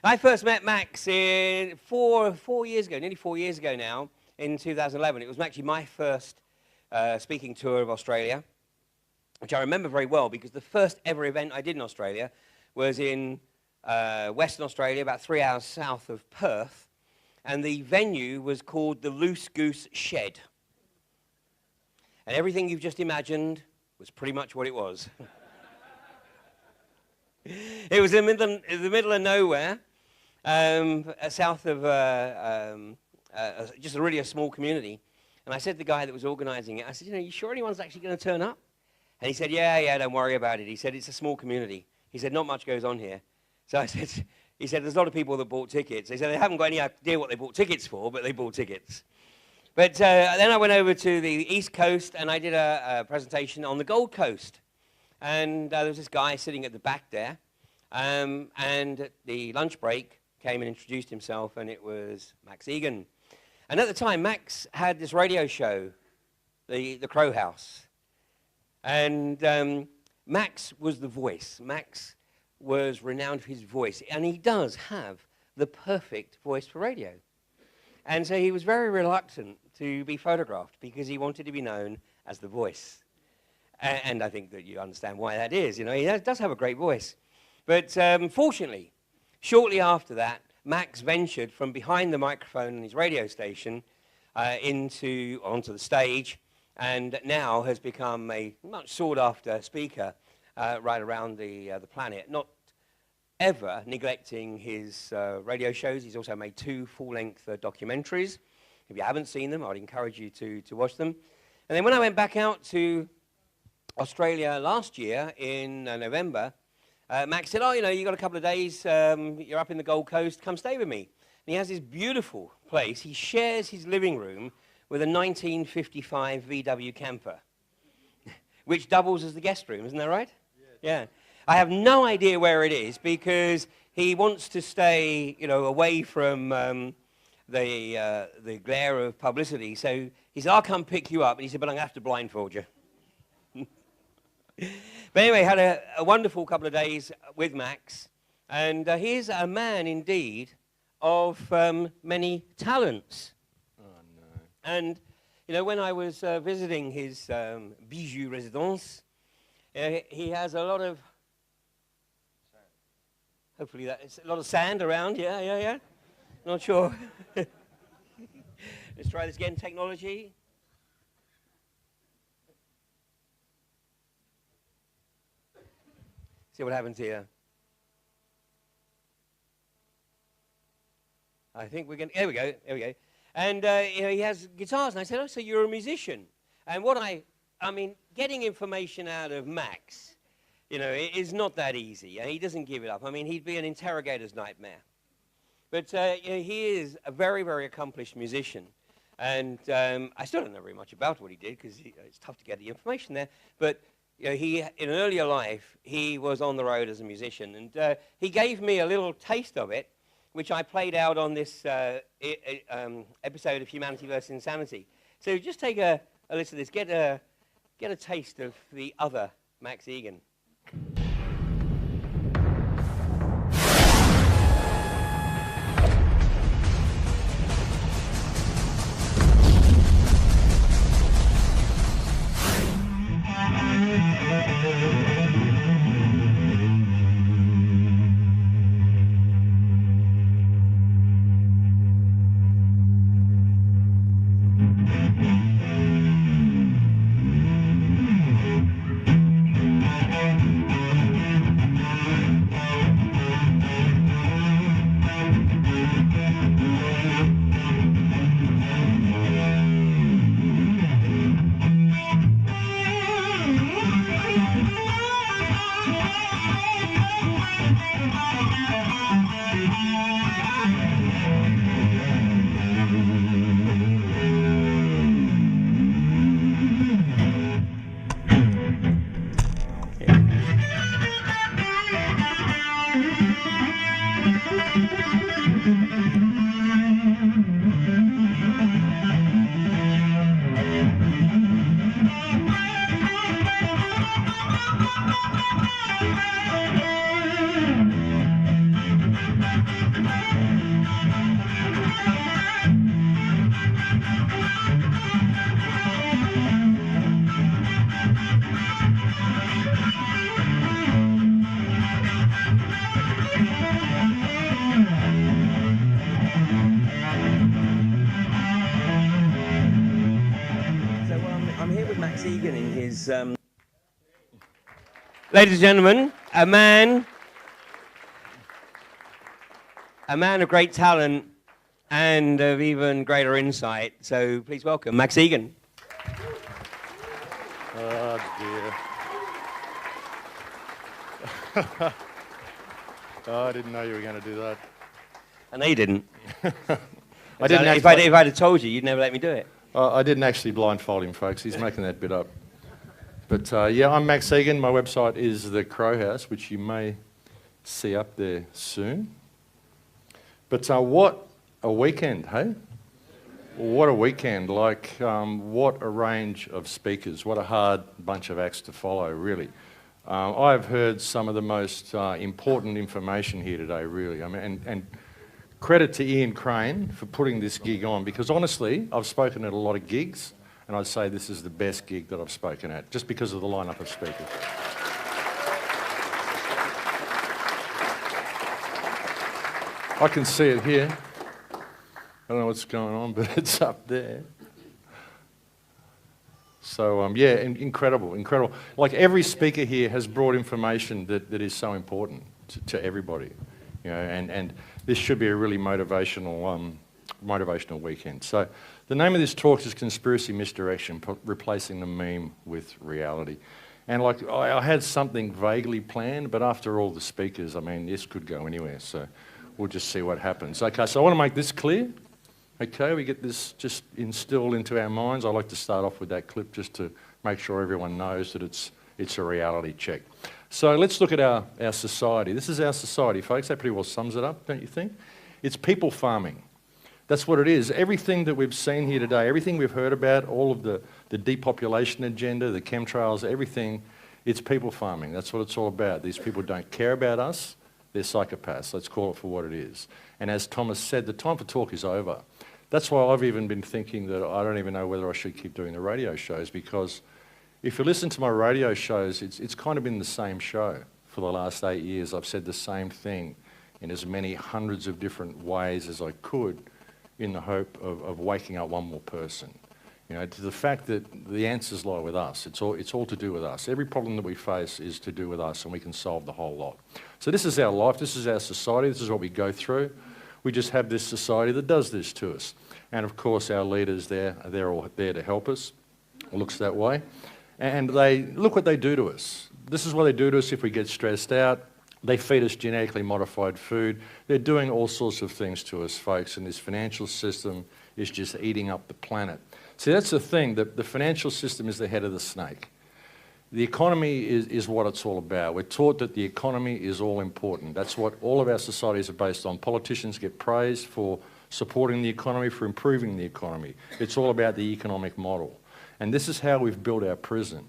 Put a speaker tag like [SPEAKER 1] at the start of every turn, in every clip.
[SPEAKER 1] I first met Max in four years ago, nearly 4 years ago now, in 2011. It was actually my first speaking tour of Australia, which I remember very well because the first ever event I did in Australia was in Western Australia, about 3 hours south of Perth, and the venue was called the Loose Goose Shed. And everything you've just imagined was pretty much what it was. It was in the middle of nowhere, south of just really a small community. And I said to the guy that was organizing it, I said, you sure anyone's actually going to turn up? And he said, yeah, don't worry about it. He said, it's a small community. He said, not much goes on here. So he said, there's a lot of people that bought tickets. He said, they haven't got any idea what they bought tickets for, but they bought tickets. But then I went over to the East Coast, and I did a presentation on the Gold Coast. And there was this guy sitting at the back there, and at the lunch break came and introduced himself, and it was Max Igan. And at the time, Max had this radio show, the Crow House. And Max was the voice. Max was renowned for his voice, and he does have the perfect voice for radio. And so he was very reluctant to be photographed because he wanted to be known as the voice. And I think that you understand why that is. He does have a great voice. But fortunately, shortly after that, Max ventured from behind the microphone in his radio station onto the stage, and now has become a much sought-after speaker right around the planet, not ever neglecting his radio shows. He's also made 2 full-length documentaries. If you haven't seen them, I'd encourage you to watch them. And then when I went back out to Australia last year in November, Max said, you got a couple of days, you're up in the Gold Coast, come stay with me. And he has this beautiful place. He shares his living room with a 1955 VW camper, which doubles as the guest room, isn't that right? Yeah. I have no idea where it is because he wants to stay, away from the glare of publicity. So he said, I'll come pick you up. And he said, but I'm going to have to blindfold you. But anyway, had a wonderful couple of days with Max. And he's a man, indeed, of many talents.
[SPEAKER 2] Oh, no.
[SPEAKER 1] And, when I was visiting his bijou residence, he has a lot of, hopefully that's a lot of sand around, yeah. Not sure. Let's try this again, technology. See what happens here. I think we're going to, here we go. And, he has guitars, and I said, so you're a musician. And what I mean, getting information out of Max, it is not that easy. He doesn't give it up. I mean, he'd be an interrogator's nightmare. But he is a very, very accomplished musician. And I still don't know very much about what he did, because it's tough to get the information there. But he, in an earlier life, he was on the road as a musician. And he gave me a little taste of it, which I played out on this episode of Humanity vs. Insanity. So just take a listen to this. Get a taste of the other Max Igan. is, ladies and gentlemen, a man of great talent and of even greater insight. So please welcome Max Igan.
[SPEAKER 2] Oh, dear. Oh, I didn't know you were going to do that.
[SPEAKER 1] I know you didn't.
[SPEAKER 2] I didn't
[SPEAKER 1] if I'd have told you, you'd never let me do it.
[SPEAKER 2] I didn't actually blindfold him, folks. He's making that bit up. But yeah, I'm Max Igan. My website is The Crow House, which you may see up there soon. But what a weekend, hey? What a weekend. Like, what a range of speakers. What a hard bunch of acts to follow, really. I've heard some of the most important information here today, really. I mean, and credit to Ian Crane for putting this gig on, because honestly, I've spoken at a lot of gigs, and I'd say this is the best gig that I've spoken at, just because of the lineup of speakers. I can see it here. I don't know what's going on, but it's up there. So yeah, incredible, incredible. Like, every speaker here has brought information that is so important to everybody, you know, and this should be a really motivational weekend. So the name of this talk is Conspiracy Misdirection, Replacing the Meme with Reality. And like, I had something vaguely planned, but after all the speakers, I mean, this could go anywhere, so we'll just see what happens. Okay, so I want to make this clear. Okay, we get this just instilled into our minds. I like to start off with that clip just to make sure everyone knows that it's a reality check. So let's look at our society. This is our society, folks. That pretty well sums it up, don't you think? It's people farming. That's what it is. Everything that we've seen here today, everything we've heard about, all of the depopulation agenda, the chemtrails, everything, it's people farming. That's what it's all about. These people don't care about us. They're psychopaths. Let's call it for what it is. And as Thomas said, the time for talk is over. That's why I've even been thinking that I don't even know whether I should keep doing the radio shows, because if you listen to my radio shows, it's kind of been the same show for the last 8 years. I've said the same thing in as many hundreds of different ways as I could, in the hope of waking up one more person. You know, to the fact that the answers lie with us. It's all to do with us. Every problem that we face is to do with us, and we can solve the whole lot. So this is our life, this is our society, this is what we go through. We just have this society that does this to us. And of course, our leaders they're all there to help us. It looks that way. And look what they do to us. This is what they do to us if we get stressed out. They feed us genetically modified food. They're doing all sorts of things to us, folks, and this financial system is just eating up the planet. See, that's the thing, the financial system is the head of the snake. The economy is what it's all about. We're taught that the economy is all important. That's what all of our societies are based on. Politicians get praised for supporting the economy, for improving the economy. It's all about the economic model. And this is how we've built our prison,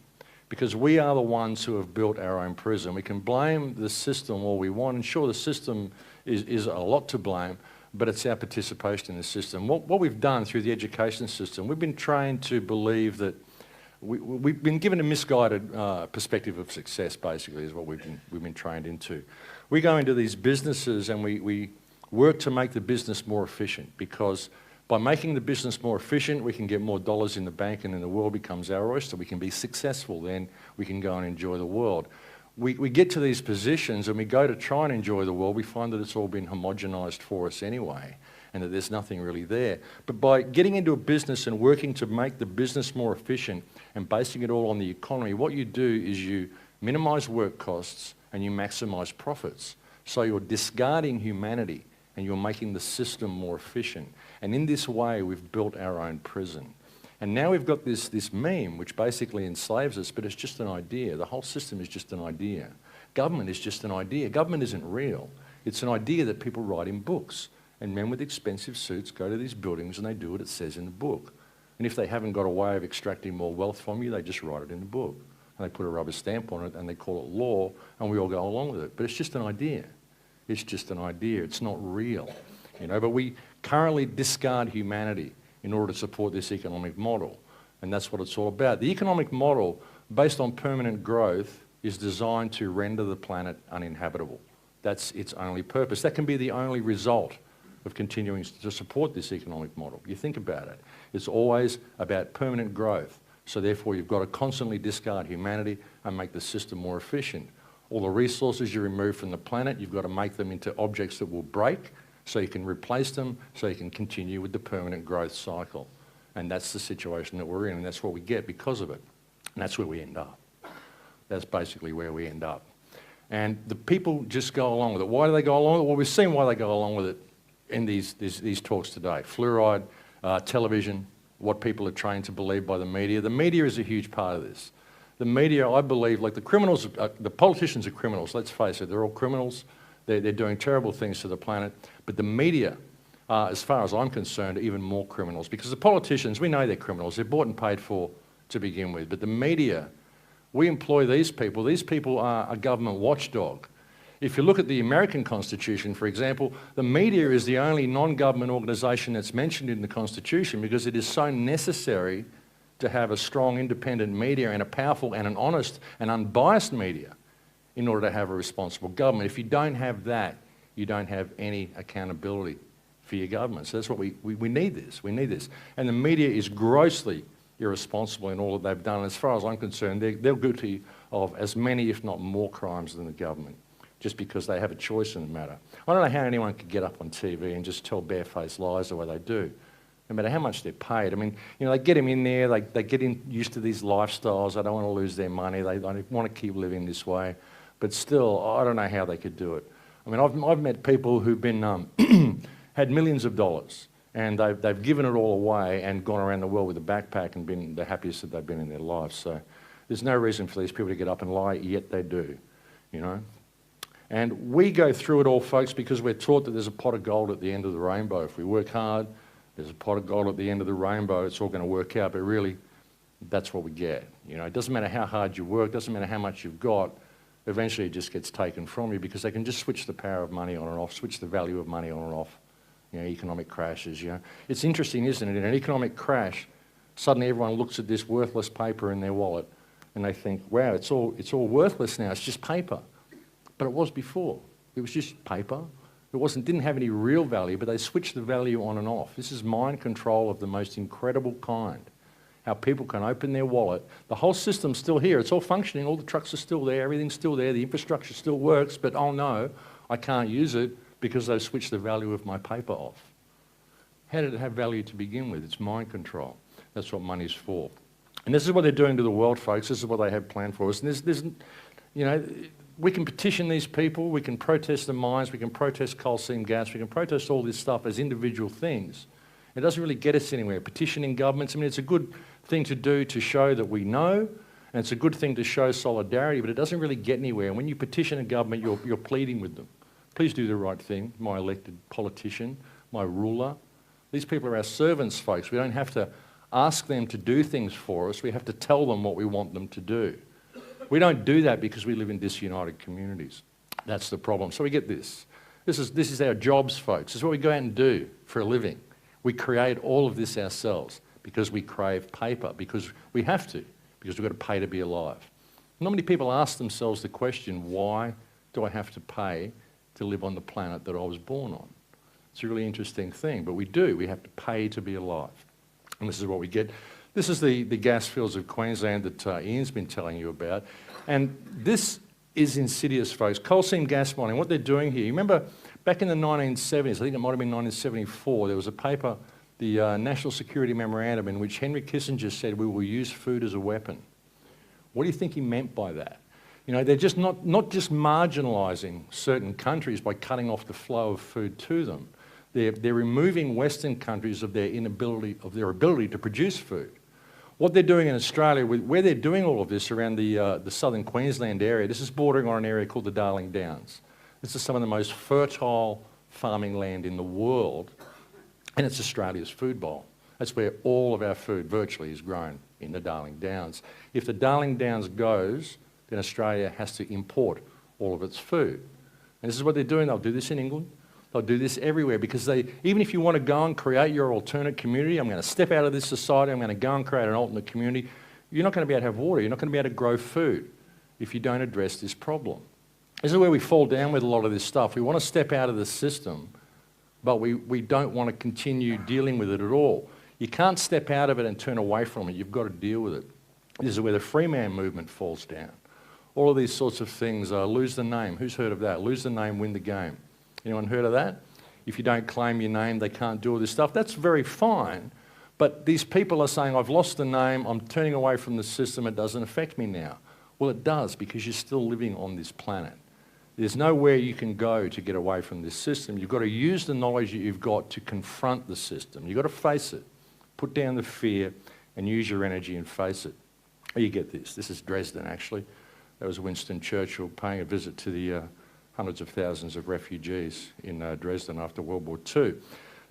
[SPEAKER 2] because we are the ones who have built our own prison. We can blame the system all we want, and sure, the system is a lot to blame, but it's our participation in the system. What we've done through the education system, we've been trained to believe that we've been given a misguided perspective of success, basically, is what we've been trained into. We go into these businesses and we work to make the business more efficient, because by making the business more efficient, we can get more dollars in the bank, and then the world becomes our oyster. We can be successful, then we can go and enjoy the world. We get to these positions and we go to try and enjoy the world. We find that it's all been homogenized for us anyway, and that there's nothing really there. But by getting into a business and working to make the business more efficient and basing it all on the economy, what you do is you minimize work costs and you maximize profits. So you're discarding humanity and you're making the system more efficient. And in this way, we've built our own prison. And now we've got this meme which basically enslaves us, but it's just an idea. The whole system is just an idea. Government is just an idea. Government isn't real. It's an idea that people write in books. And men with expensive suits go to these buildings and they do what it says in the book. And if they haven't got a way of extracting more wealth from you, they just write it in the book. And they put a rubber stamp on it and they call it law, and we all go along with it. But it's just an idea. It's just an idea. It's not real. You know, but we currently discard humanity in order to support this economic model. And that's what it's all about. The economic model, based on permanent growth, is designed to render the planet uninhabitable. That's its only purpose. That can be the only result of continuing to support this economic model. You think about it. It's always about permanent growth. So therefore, you've got to constantly discard humanity and make the system more efficient. All the resources you remove from the planet, you've got to make them into objects that will break so you can replace them, so you can continue with the permanent growth cycle. And that's the situation that we're in, and that's what we get because of it. And that's where we end up. That's basically where we end up. And the people just go along with it. Why do they go along with it? Well, we've seen why they go along with it in these talks today. Fluoride, television, what people are trained to believe by the media. The media is a huge part of this. The media, I believe, like the criminals, the politicians are criminals, let's face it, they're all criminals. They're doing terrible things to the planet. But the media, as far as I'm concerned, are even more criminals. Because the politicians, we know they're criminals. They're bought and paid for to begin with. But the media, we employ these people. These people are a government watchdog. If you look at the American Constitution, for example, the media is the only non-government organisation that's mentioned in the Constitution because it is so necessary to have a strong independent media and a powerful and an honest and unbiased media in order to have a responsible government. If you don't have that, you don't have any accountability for your government. So that's what we need this. We need this. And the media is grossly irresponsible in all that they've done. As far as I'm concerned, they're guilty of as many, if not more, crimes than the government, just because they have a choice in the matter. I don't know how anyone could get up on TV and just tell barefaced lies the way they do, no matter how much they're paid. I mean, you know, they get them in there, they get used to these lifestyles, they don't want to lose their money, they want to keep living this way, but still, I don't know how they could do it. I mean, I've met people who've been, had millions of dollars, and they've given it all away and gone around the world with a backpack and been the happiest that they've been in their lives. So there's no reason for these people to get up and lie, yet they do, you know. And we go through it all, folks, because we're taught that there's a pot of gold at the end of the rainbow. If we work hard, there's a pot of gold at the end of the rainbow. It's all going to work out, but really, that's what we get. You know, it doesn't matter how hard you work, doesn't matter how much you've got. Eventually, it just gets taken from you because they can just switch the power of money on and off, switch the value of money on and off. You know, economic crashes. You know, it's interesting, isn't it? In an economic crash, suddenly everyone looks at this worthless paper in their wallet, and they think, "Wow, it's all worthless now. It's just paper." But it was before. It was just paper. It didn't have any real value, but they switched the value on and off. This is mind control of the most incredible kind. How people can open their wallet. The whole system's still here. It's all functioning. All the trucks are still there. Everything's still there. The infrastructure still works. But oh no, I can't use it because they've switched the value of my paper off. How did it have value to begin with? It's mind control. That's what money's for. And this is what they're doing to the world, folks. This is what they have planned for us. And there's you know, we can petition these people, we can protest the mines, we can protest coal seam gas, we can protest all this stuff as individual things. It doesn't really get us anywhere. Petitioning governments, I mean, it's a good thing to do to show that we know, and it's a good thing to show solidarity, but it doesn't really get anywhere. And when you petition a government, you're pleading with them. Please do the right thing, my elected politician, my ruler. These people are our servants, folks. We don't have to ask them to do things for us. We have to tell them what we want them to do. We don't do that because we live in disunited communities. That's the problem. So we get this. This is our jobs, folks. This is what we go out and do for a living. We create all of this ourselves because we crave paper, because we have to, because we've got to pay to be alive. Not many people ask themselves the question, why do I have to pay to live on the planet that I was born on? It's a really interesting thing, but we do. We have to pay to be alive. And this is what we get. This is the gas fields of Queensland that Ian's been telling you about. And this is insidious, folks. Coal seam gas mining, what they're doing here. You remember back in the 1970s, I think it might have been 1974, there was a paper, the National Security Memorandum, in which Henry Kissinger said we will use food as a weapon. What do you think he meant by that? You know, they're just not just marginalising certain countries by cutting off the flow of food to them. They're removing Western countries of their ability to produce food. What they're doing in Australia, where they're doing all of this around the southern Queensland area, this is bordering on an area called the Darling Downs. This is some of the most fertile farming land in the world, and it's Australia's food bowl. That's where all of our food virtually is grown, in the Darling Downs. If the Darling Downs goes, then Australia has to import all of its food. And this is what they're doing. They'll do this in England. They'll do this everywhere because even if you want to go and create your alternate community, I'm going to step out of this society, I'm going to go and create an alternate community, you're not going to be able to have water, you're not going to be able to grow food if you don't address this problem. This is where we fall down with a lot of this stuff. We want to step out of the system, but we don't want to continue dealing with it at all. You can't step out of it and turn away from it. You've got to deal with it. This is where the free man movement falls down. All of these sorts of things, lose the name. Who's heard of that? Lose the name, win the game. Anyone heard of that? If you don't claim your name, they can't do all this stuff. That's very fine. But these people are saying, I've lost the name, I'm turning away from the system, it doesn't affect me now. Well, it does, because you're still living on this planet. There's nowhere you can go to get away from this system. You've got to use the knowledge that you've got to confront the system. You've got to face it. Put down the fear and use your energy and face it. Oh, you get this. This is Dresden, actually. That was Winston Churchill paying a visit to the hundreds of thousands of refugees in Dresden after World War II.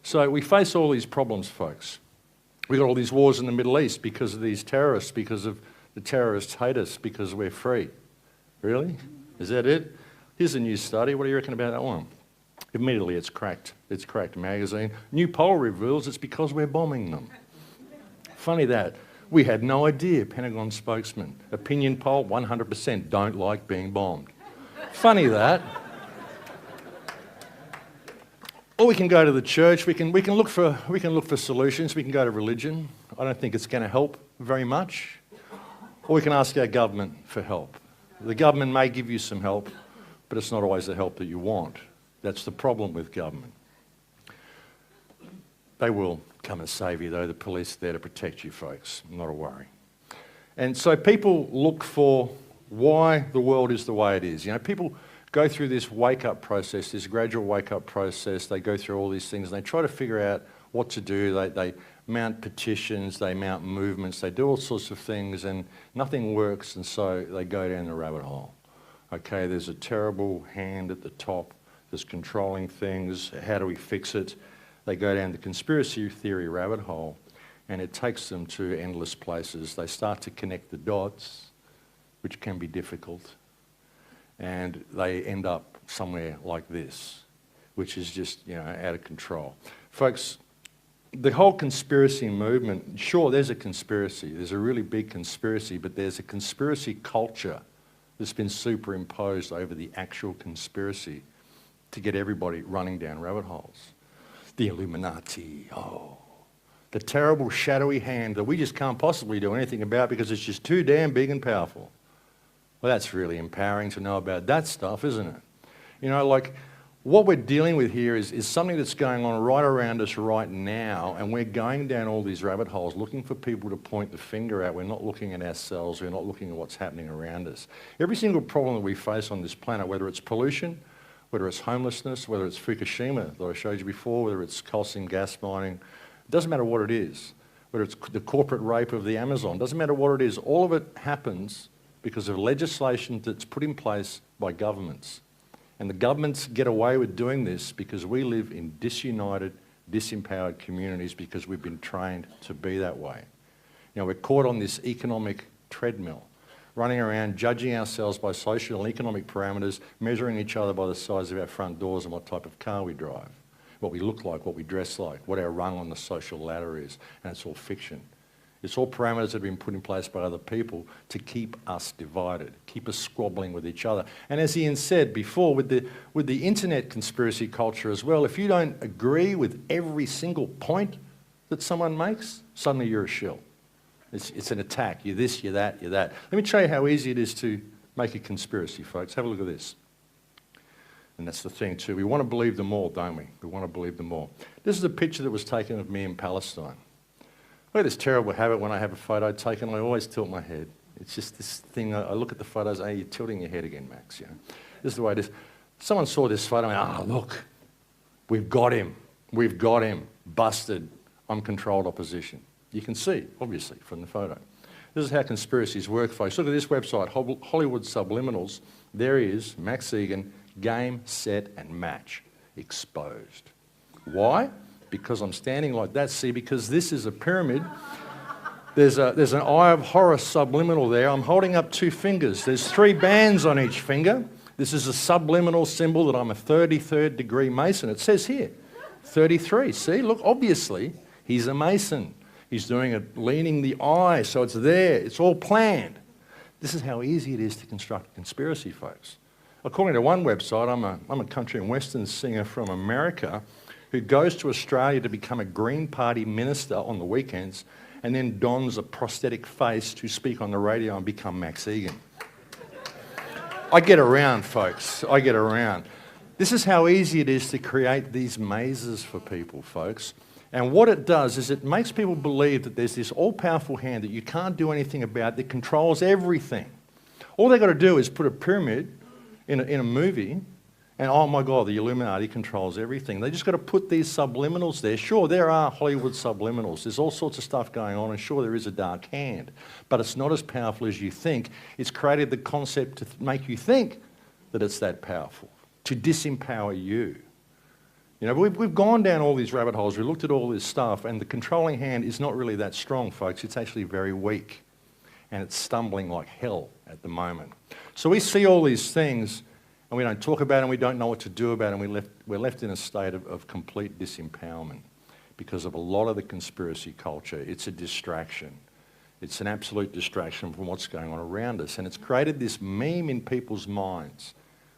[SPEAKER 2] So we face all these problems, folks. We've got all these wars in the Middle East because of these terrorists, because of the terrorists hate us because we're free. Really? Is that it? Here's a new study. What do you reckon about that one? Immediately it's cracked. It's cracked magazine. New poll reveals it's because we're bombing them. Funny that. We had no idea, Pentagon spokesman. Opinion poll, 100% don't like being bombed. Funny that. Or we can go to the church, we can look for solutions, we can go to religion. I don't think it's going to help very much. Or we can ask our government for help. The government may give you some help, but it's not always the help that you want. That's the problem with government. They will come and save you, though. The police are there to protect you, folks. Not a worry. And so people look for why the world is the way it is. You know, people go through this wake-up process, this gradual wake-up process. They go through all these things, and they try to figure out what to do. They mount petitions, they mount movements, they do all sorts of things, and nothing works, and so they go down the rabbit hole. Okay, there's a terrible hand at the top that's controlling things. How do we fix it? They go down the conspiracy theory rabbit hole, and it takes them to endless places. They start to connect the dots, which can be difficult, and they end up somewhere like this, which is just, you know, out of control. Folks, the whole conspiracy movement, sure, there's a conspiracy. There's a really big conspiracy, but there's a conspiracy culture that's been superimposed over the actual conspiracy to get everybody running down rabbit holes. The Illuminati, the terrible shadowy hand that we just can't possibly do anything about because it's just too damn big and powerful. Well, that's really empowering to know about that stuff, isn't it? You know, like, what we're dealing with here is something that's going on right around us right now, and we're going down all these rabbit holes looking for people to point the finger at. We're not looking at ourselves. We're not looking at what's happening around us. Every single problem that we face on this planet, whether it's pollution, whether it's homelessness, whether it's Fukushima that I showed you before, whether it's coal seam gas mining, it doesn't matter what it is. Whether it's the corporate rape of the Amazon, doesn't matter what it is. All of it happens because of legislation that's put in place by governments. And the governments get away with doing this because we live in disunited, disempowered communities because we've been trained to be that way. You know, we're caught on this economic treadmill, running around judging ourselves by social and economic parameters, measuring each other by the size of our front doors and what type of car we drive, what we look like, what we dress like, what our rung on the social ladder is, and it's all fiction. It's all parameters that have been put in place by other people to keep us divided, keep us squabbling with each other. And as Ian said before, with the internet conspiracy culture as well, if you don't agree with every single point that someone makes, suddenly you're a shill. It's an attack. You're this, you're that, you're that. Let me show you how easy it is to make a conspiracy, folks. Have a look at this. And that's the thing too. We want to believe them all, don't we? We want to believe them all. This is a picture that was taken of me in Palestine. I have this terrible habit when I have a photo taken, I always tilt my head. It's just this thing, I look at the photos, you're tilting your head again, Max. You know? This is the way it is. Someone saw this photo and went, look, we've got him, busted, uncontrolled opposition. You can see, obviously, from the photo. This is how conspiracies work, folks. Look at this website, Hollywood Subliminals. There he is, Max Igan, game, set, and match. Exposed. Why? Because I'm standing like that. See, because this is a pyramid. There's an eye of horror subliminal there. I'm holding up 2 fingers. There's 3 bands on each finger. This is a subliminal symbol that I'm a 33rd degree Mason. It says here, 33. See, look, obviously, he's a Mason. He's doing it, leaning the eye, so it's there. It's all planned. This is how easy it is to construct a conspiracy, folks. According to one website, I'm a country and western singer from America who goes to Australia to become a Green Party minister on the weekends and then dons a prosthetic face to speak on the radio and become Max Igan. I get around, folks. I get around. This is how easy it is to create these mazes for people, folks. And what it does is it makes people believe that there's this all-powerful hand that you can't do anything about that controls everything. All they've got to do is put a pyramid in a movie and, oh my God, the Illuminati controls everything. They just got to put these subliminals there. Sure, there are Hollywood subliminals. There's all sorts of stuff going on, and sure, there is a dark hand. But it's not as powerful as you think. It's created the concept to make you think that it's that powerful, to disempower you. You know, we've gone down all these rabbit holes, we looked at all this stuff, and the controlling hand is not really that strong, folks. It's actually very weak, and it's stumbling like hell at the moment. So we see all these things, and we don't talk about it, and we don't know what to do about it, and we're left in a state of complete disempowerment because of a lot of the conspiracy culture. It's a distraction. It's an absolute distraction from what's going on around us, and it's created this meme in people's minds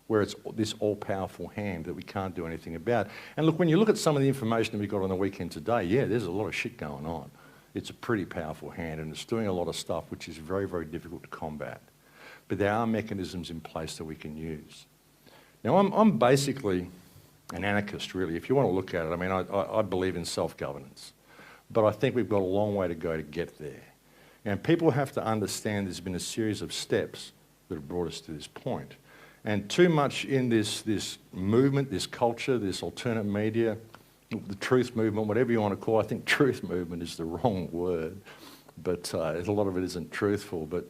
[SPEAKER 2] where it's this all-powerful hand that we can't do anything about. And look, when you look at some of the information that we got on the weekend today, yeah, there's a lot of shit going on. It's a pretty powerful hand, and it's doing a lot of stuff which is very, very difficult to combat. But there are mechanisms in place that we can use. Now, I'm basically an anarchist, really, if you want to look at it. I mean, I believe in self-governance, but I think we've got a long way to go to get there. And people have to understand there's been a series of steps that have brought us to this point. And too much in this movement, this culture, this alternate media, the truth movement, whatever you want to call it. I think truth movement is the wrong word, but a lot of it isn't truthful. But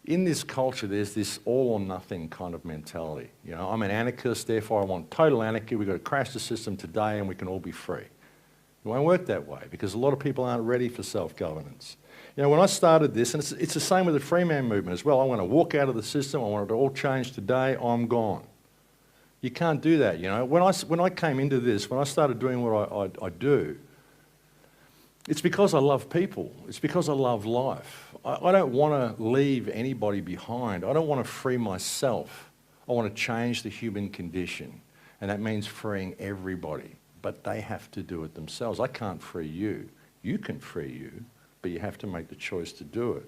[SPEAKER 2] in this culture, there's this all or nothing kind of mentality. You know, I'm an anarchist, therefore I want total anarchy. We've got to crash the system today and we can all be free. It won't work that way because a lot of people aren't ready for self-governance. You know, when I started this, and it's the same with the free man movement as well, I want to walk out of the system, I want it to all change today, I'm gone. You can't do that, you know. When I came into this, when I started doing what I do, it's because I love people. It's because I love life. I don't want to leave anybody behind. I don't want to free myself. I want to change the human condition, and that means freeing everybody, but they have to do it themselves. I can't free you. You can free you, but you have to make the choice to do it.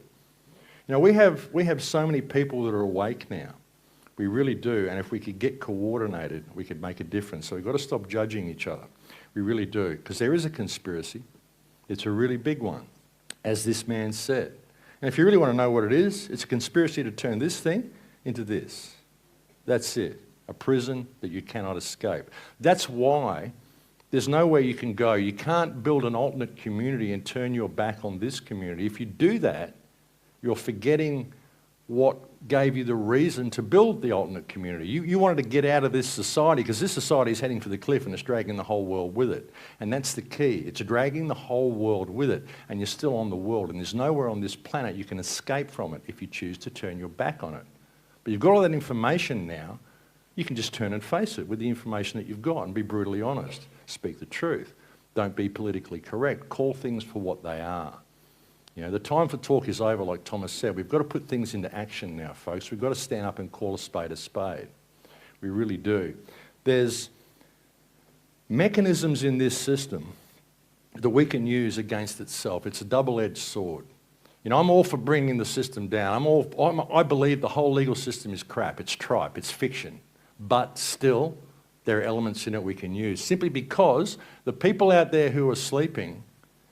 [SPEAKER 2] You know, we have so many people that are awake now. We really do, and if we could get coordinated, we could make a difference. So we've got to stop judging each other. We really do, because there is a conspiracy. It's a really big one, as this man said. And if you really want to know what it is, it's a conspiracy to turn this thing into this. That's it, a prison that you cannot escape. That's why there's nowhere you can go. You can't build an alternate community and turn your back on this community. If you do that, you're forgetting what gave you the reason to build the alternate community. You wanted to get out of this society because this society is heading for the cliff and it's dragging the whole world with it. And that's the key. It's dragging the whole world with it, and you're still on the world, and there's nowhere on this planet you can escape from it if you choose to turn your back on it. But you've got all that information now. You can just turn and face it with the information that you've got and be brutally honest. Speak the truth. Don't be politically correct. Call things for what they are. You know, the time for talk is over, like Thomas said. We've got to put things into action now, folks. We've got to stand up and call a spade a spade. We really do. There's mechanisms in this system that we can use against itself. It's a double-edged sword. You know, I'm all for bringing the system down. I believe the whole legal system is crap. It's tripe. It's fiction. But still, there are elements in it we can use, simply because the people out there who are sleeping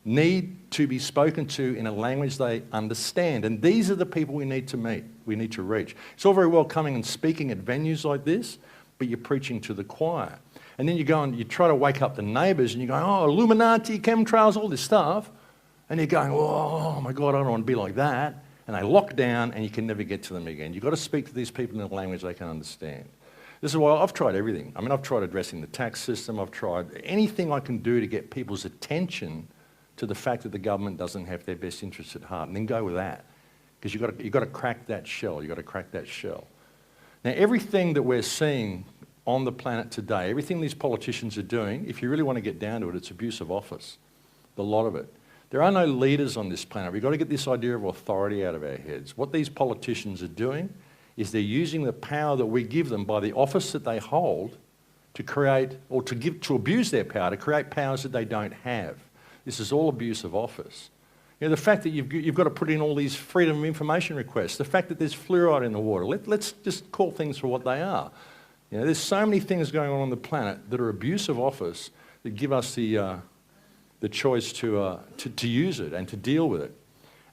[SPEAKER 2] need to be spoken to in a language they understand. And these are the people we need to meet, we need to reach. It's all very well coming and speaking at venues like this, but you're preaching to the choir. And then you go and you try to wake up the neighbours and you go, oh, Illuminati, chemtrails, all this stuff. And you're going, oh my God, I don't want to be like that. And they lock down and you can never get to them again. You've got to speak to these people in a language they can understand. This is why I've tried everything. I mean, I've tried addressing the tax system. I've tried anything I can do to get people's attention to the fact that the government doesn't have their best interests at heart, and then go with that. Because you've got to crack that shell. You've got to crack that shell. Now, everything that we're seeing on the planet today, everything these politicians are doing, if you really want to get down to it, it's abuse of office. The lot of it. There are no leaders on this planet. We've got to get this idea of authority out of our heads. What these politicians are doing is they're using the power that we give them by the office that they hold to create, or to abuse their power, to create powers that they don't have. This is all abuse of office. You know, the fact that you've got to put in all these freedom of information requests, the fact that there's fluoride in the water. Let's just call things for what they are. You know, there's so many things going on the planet that are abuse of office that give us the choice to use it and to deal with it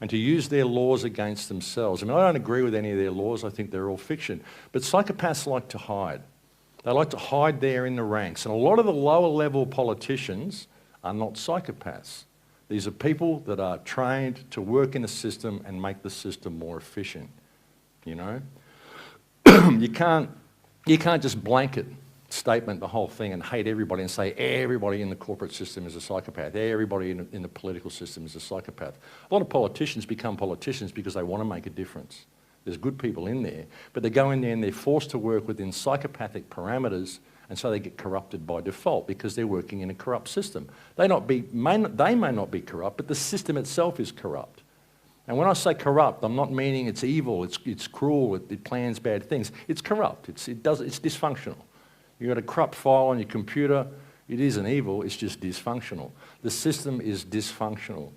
[SPEAKER 2] and to use their laws against themselves. I mean, I don't agree with any of their laws. I think they're all fiction. But psychopaths like to hide. They like to hide there in the ranks. And a lot of the lower level politicians are not psychopaths. These are people that are trained to work in a system and make the system more efficient, you know? You can't just blanket statement the whole thing and hate everybody and say everybody in the corporate system is a psychopath, everybody in the political system is a psychopath. A lot of politicians become politicians because they want to make a difference. There's good people in there, but they go in there and they're forced to work within psychopathic parameters, and so they get corrupted by default because they're working in a corrupt system. They may not be corrupt, but the system itself is corrupt. And when I say corrupt, I'm not meaning it's evil, it's cruel, it plans bad things. It's corrupt, it's dysfunctional. You've got a corrupt file on your computer, it isn't evil, it's just dysfunctional. The system is dysfunctional.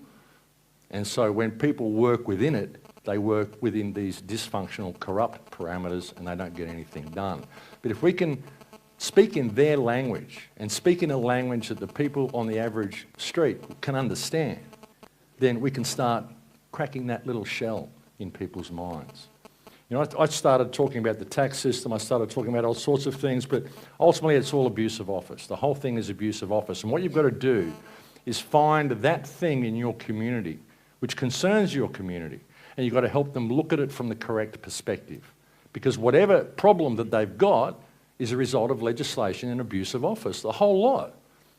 [SPEAKER 2] And so when people work within it, they work within these dysfunctional, corrupt parameters and they don't get anything done. But if we can speak in their language and speak in a language that the people on the average street can understand, then we can start cracking that little shell in people's minds. You know, I started talking about the tax system, I started talking about all sorts of things, but ultimately it's all abuse of office. The whole thing is abuse of office. And what you've got to do is find that thing in your community which concerns your community, and you've got to help them look at it from the correct perspective. Because whatever problem that they've got is a result of legislation and abuse of office, the whole lot.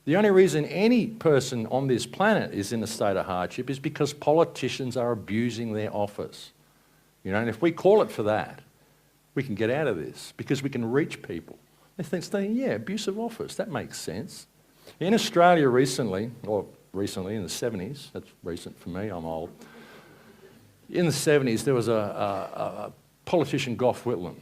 [SPEAKER 2] The only reason any person on this planet is in a state of hardship is because politicians are abusing their office. You know, and if we call it for that, we can get out of this because we can reach people. They think, yeah, abuse of office, that makes sense. In Australia recently in the 70s, that's recent for me, I'm old. In the 70s, there was a politician, Gough Whitlam,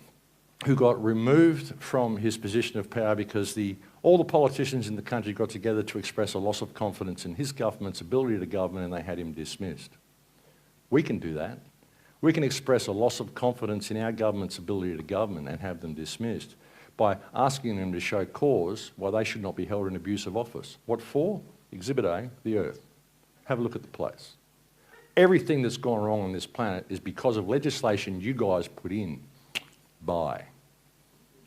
[SPEAKER 2] who got removed from his position of power because all the politicians in the country got together to express a loss of confidence in his government's ability to govern, and they had him dismissed. We can do that. We can express a loss of confidence in our government's ability to govern and have them dismissed by asking them to show cause why they should not be held in abuse of office. What for? Exhibit A, the Earth. Have a look at the place. Everything that's gone wrong on this planet is because of legislation you guys put in by,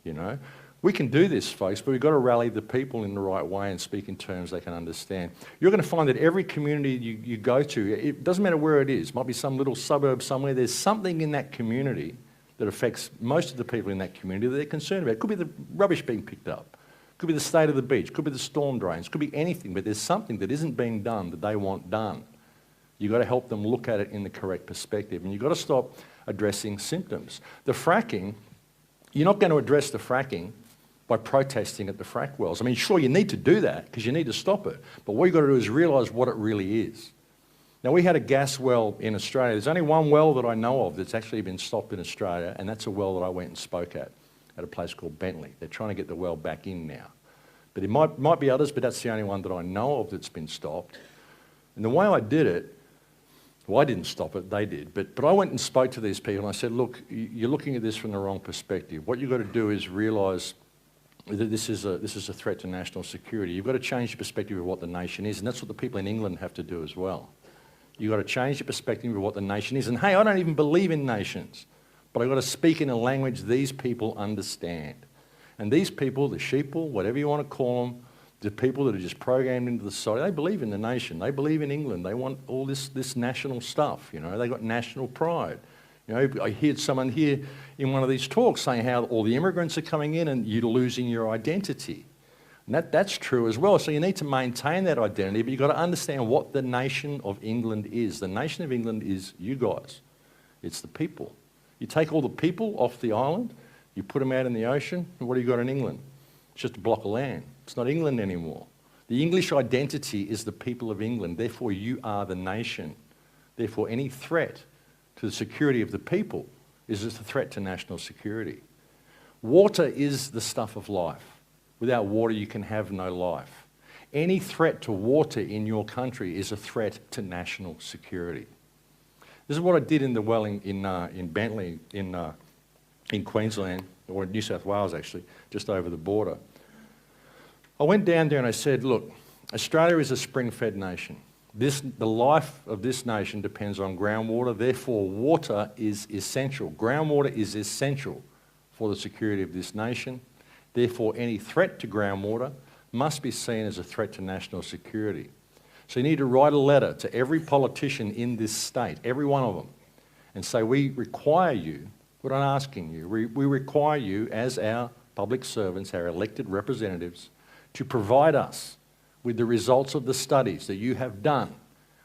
[SPEAKER 2] you know. We can do this, folks, but we've got to rally the people in the right way and speak in terms they can understand. You're going to find that every community you go to, it doesn't matter where it is, it might be some little suburb somewhere, there's something in that community that affects most of the people in that community that they're concerned about. It could be the rubbish being picked up, it could be the state of the beach, it could be the storm drains, it could be anything, but there's something that isn't being done that they want done. You've got to help them look at it in the correct perspective, and you've got to stop addressing symptoms. The fracking, you're not going to address the fracking by protesting at the frack wells. I mean, sure, you need to do that because you need to stop it, but what you've got to do is realise what it really is. Now, we had a gas well in Australia. There's only one well that I know of that's actually been stopped in Australia, and that's a well that I went and spoke at a place called Bentley. They're trying to get the well back in now. But it might be others, but that's the only one that I know of that's been stopped. And the way I did it, well, I didn't stop it, they did, but I went and spoke to these people and I said, look, you're looking at this from the wrong perspective. What you've got to do is realise that this is a threat to national security. You've got to change your perspective of what the nation is, and that's what the people in England have to do as well. You've got to change your perspective of what the nation is. And hey, I don't even believe in nations, but I've got to speak in a language these people understand. And these people, the sheeple, whatever you want to call them, the people that are just programmed into the society, they believe in the nation, they believe in England, they want all this national stuff, you know, they've got national pride. You know, I heard someone here in one of these talks saying how all the immigrants are coming in and you're losing your identity. And that's true as well. So you need to maintain that identity, but you've got to understand what the nation of England is. The nation of England is you guys. It's the people. You take all the people off the island, you put them out in the ocean, and what do you got in England? It's just a block of land. It's not England anymore. The English identity is the people of England. Therefore, you are the nation. Therefore, any threat to the security of the people is a threat to national security. Water is the stuff of life. Without water, you can have no life. Any threat to water in your country is a threat to national security. This is what I did in the well in Bentley in Queensland, or in New South Wales actually, just over the border. I went down there and I said, look, Australia is a spring-fed nation. The life of this nation depends on groundwater, therefore water is essential. Groundwater is essential for the security of this nation. Therefore, any threat to groundwater must be seen as a threat to national security. So you need to write a letter to every politician in this state, every one of them, and say, we require you, we're not asking you, we require you as our public servants, our elected representatives, to provide us with the results of the studies that you have done,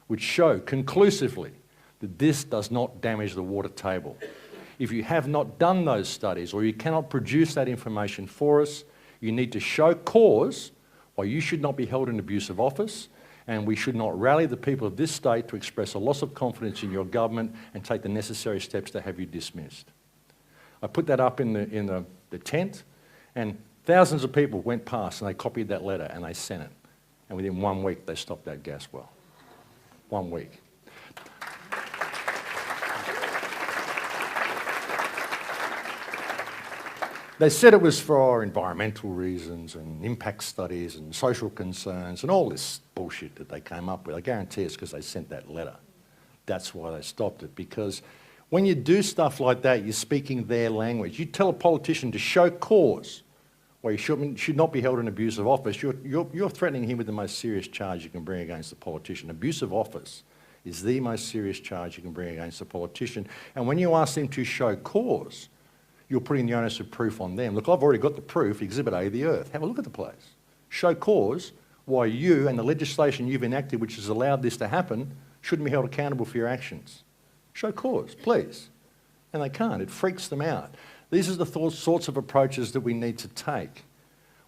[SPEAKER 2] which show conclusively that this does not damage the water table. If you have not done those studies or you cannot produce that information for us, you need to show cause why you should not be held in abuse of office, and we should not rally the people of this state to express a loss of confidence in your government and take the necessary steps to have you dismissed. I put that up in the tent, and thousands of people went past and they copied that letter and they sent it. And within 1 week, they stopped that gas well. 1 week. They said it was for environmental reasons and impact studies and social concerns and all this bullshit that they came up with. I guarantee it's because they sent that letter. That's why they stopped it, because when you do stuff like that, you're speaking their language. You tell a politician to show cause why you should not be held in abuse of office. You're threatening him with the most serious charge you can bring against a politician. Abuse of office is the most serious charge you can bring against a politician. And when you ask them to show cause, you're putting the onus of proof on them. Look, I've already got the proof, Exhibit A, the earth. Have a look at the place. Show cause why you and the legislation you've enacted, which has allowed this to happen, shouldn't be held accountable for your actions. Show cause, please. And they can't. It freaks them out. These are the sorts of approaches that we need to take.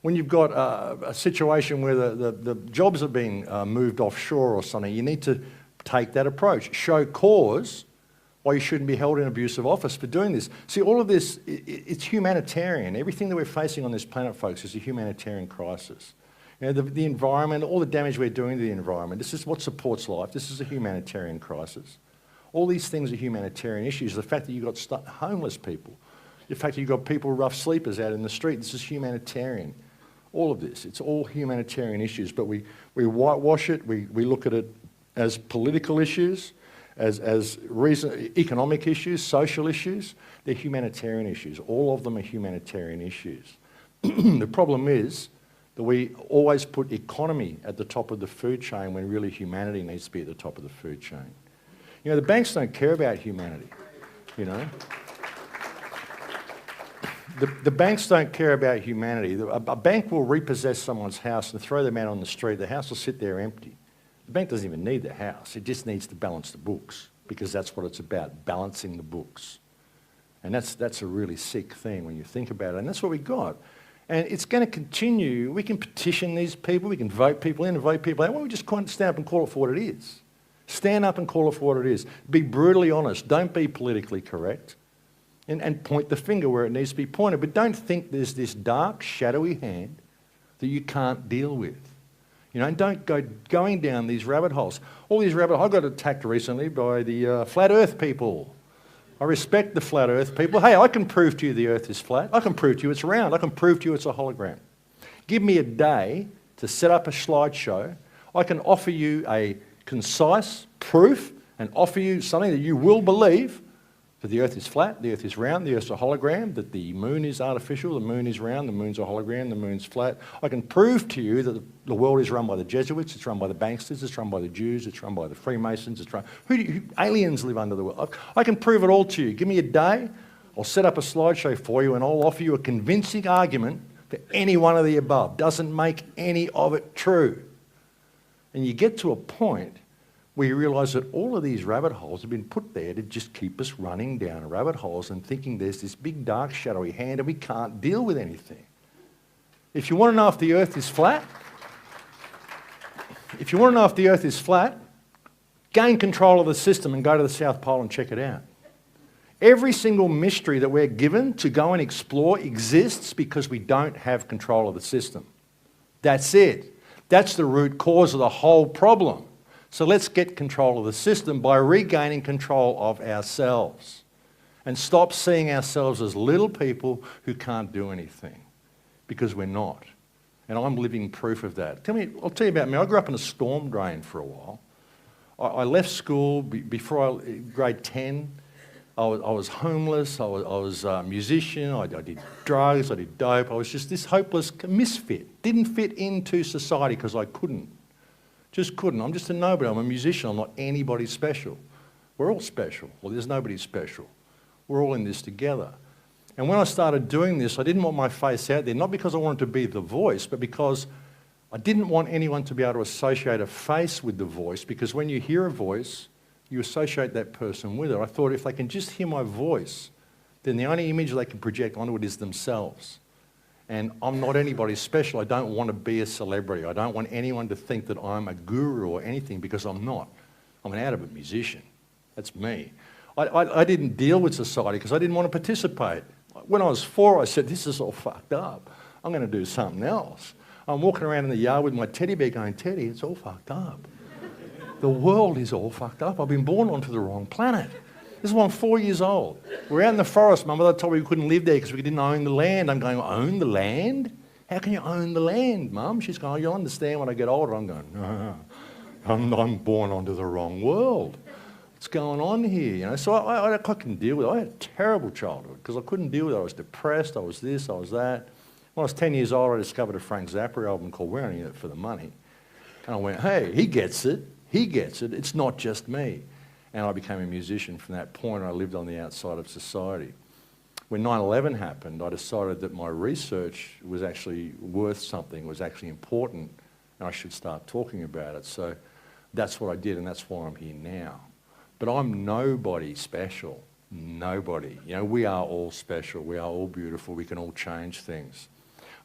[SPEAKER 2] When you've got a situation where the jobs are being moved offshore or something, you need to take that approach. Show cause why you shouldn't be held in abuse of office for doing this. See, all of this, it's humanitarian. Everything that we're facing on this planet, folks, is a humanitarian crisis. You know, the environment, all the damage we're doing to the environment, this is what supports life. This is a humanitarian crisis. All these things are humanitarian issues. The fact that you've got homeless people, the fact that you've got people, rough sleepers out in the street, this is humanitarian. All of this, it's all humanitarian issues, but we whitewash it, we look at it as political issues, as economic issues, social issues. They're humanitarian issues. All of them are humanitarian issues. The problem is that we always put economy at the top of the food chain when really humanity needs to be at the top of the food chain. You know, the banks don't care about humanity, you know. The banks don't care about humanity. A bank will repossess someone's house and throw them out on the street. The house will sit there empty. The bank doesn't even need the house. It just needs to balance the books, because that's what it's about, balancing the books. And that's a really sick thing when you think about it. And that's what we got. And it's going to continue. We can petition these people. We can vote people in and vote people out. Why don't we just stand up and call it for what it is? Stand up and call it for what it is. Be brutally honest. Don't be politically correct. And point the finger where it needs to be pointed. But don't think there's this dark, shadowy hand that you can't deal with. You know, and don't go going down these rabbit holes. All these rabbit holes. I got attacked recently by the flat earth people. I respect the flat earth people. Hey, I can prove to you the earth is flat. I can prove to you it's round. I can prove to you it's a hologram. Give me a day to set up a slideshow. I can offer you a concise proof and offer you something that you will believe, that the earth is flat, the earth is round, the earth's a hologram, that the moon is artificial, the moon is round, the moon's a hologram, the moon's flat. I can prove to you that the world is run by the Jesuits, it's run by the banksters, it's run by the Jews, it's run by the Freemasons, aliens live under the world. I can prove it all to you. Give me a day, I'll set up a slideshow for you and I'll offer you a convincing argument for any one of the above. Doesn't make any of it true. And you get to a point where you realise that all of these rabbit holes have been put there to just keep us running down rabbit holes and thinking there's this big, dark, shadowy hand and we can't deal with anything. If you want to know if the earth is flat, gain control of the system and go to the South Pole and check it out. Every single mystery that we're given to go and explore exists because we don't have control of the system. That's it. That's the root cause of the whole problem. So let's get control of the system by regaining control of ourselves and stop seeing ourselves as little people who can't do anything, because we're not. And I'm living proof of that. I'll tell you about me. I grew up in a storm drain for a while. I left school before grade 10. I was homeless. I was a musician. I did drugs. I did dope. I was just this hopeless misfit. Didn't fit into society because I couldn't. Just couldn't. I'm just a nobody. I'm a musician. I'm not anybody special. We're all special. Well, there's nobody special. We're all in this together. And when I started doing this, I didn't want my face out there, not because I wanted to be the voice, but because I didn't want anyone to be able to associate a face with the voice, because when you hear a voice, you associate that person with it. I thought if they can just hear my voice, then the only image they can project onto it is themselves. And I'm not anybody special. I don't want to be a celebrity. I don't want anyone to think that I'm a guru or anything, because I'm not. I'm an out-of-it musician. That's me. I didn't deal with society because I didn't want to participate. When I was 4, I said, this is all fucked up. I'm going to do something else. I'm walking around in the yard with my teddy bear going, Teddy, it's all fucked up. The world is all fucked up. I've been born onto the wrong planet. This is when I'm 4 years old. We're out in the forest. My mother told me we couldn't live there because we didn't own the land. I'm going, own the land? How can you own the land, Mum? She's going, you'll understand when I get older. I'm going, no, I'm born onto the wrong world. What's going on here? You know, so I couldn't deal with it. I had a terrible childhood because I couldn't deal with it. I was depressed. I was this. I was that. When I was 10 years old, I discovered a Frank Zappa album called We're Only In It For The Money. And I went, hey, he gets it. He gets it. It's not just me. And I became a musician from that point. I lived on the outside of society. When 9/11 happened, I decided that my research was actually worth something, was actually important, and I should start talking about it. So that's what I did, and that's why I'm here now. But I'm nobody special. Nobody. You know, we are all special. We are all beautiful. We can all change things.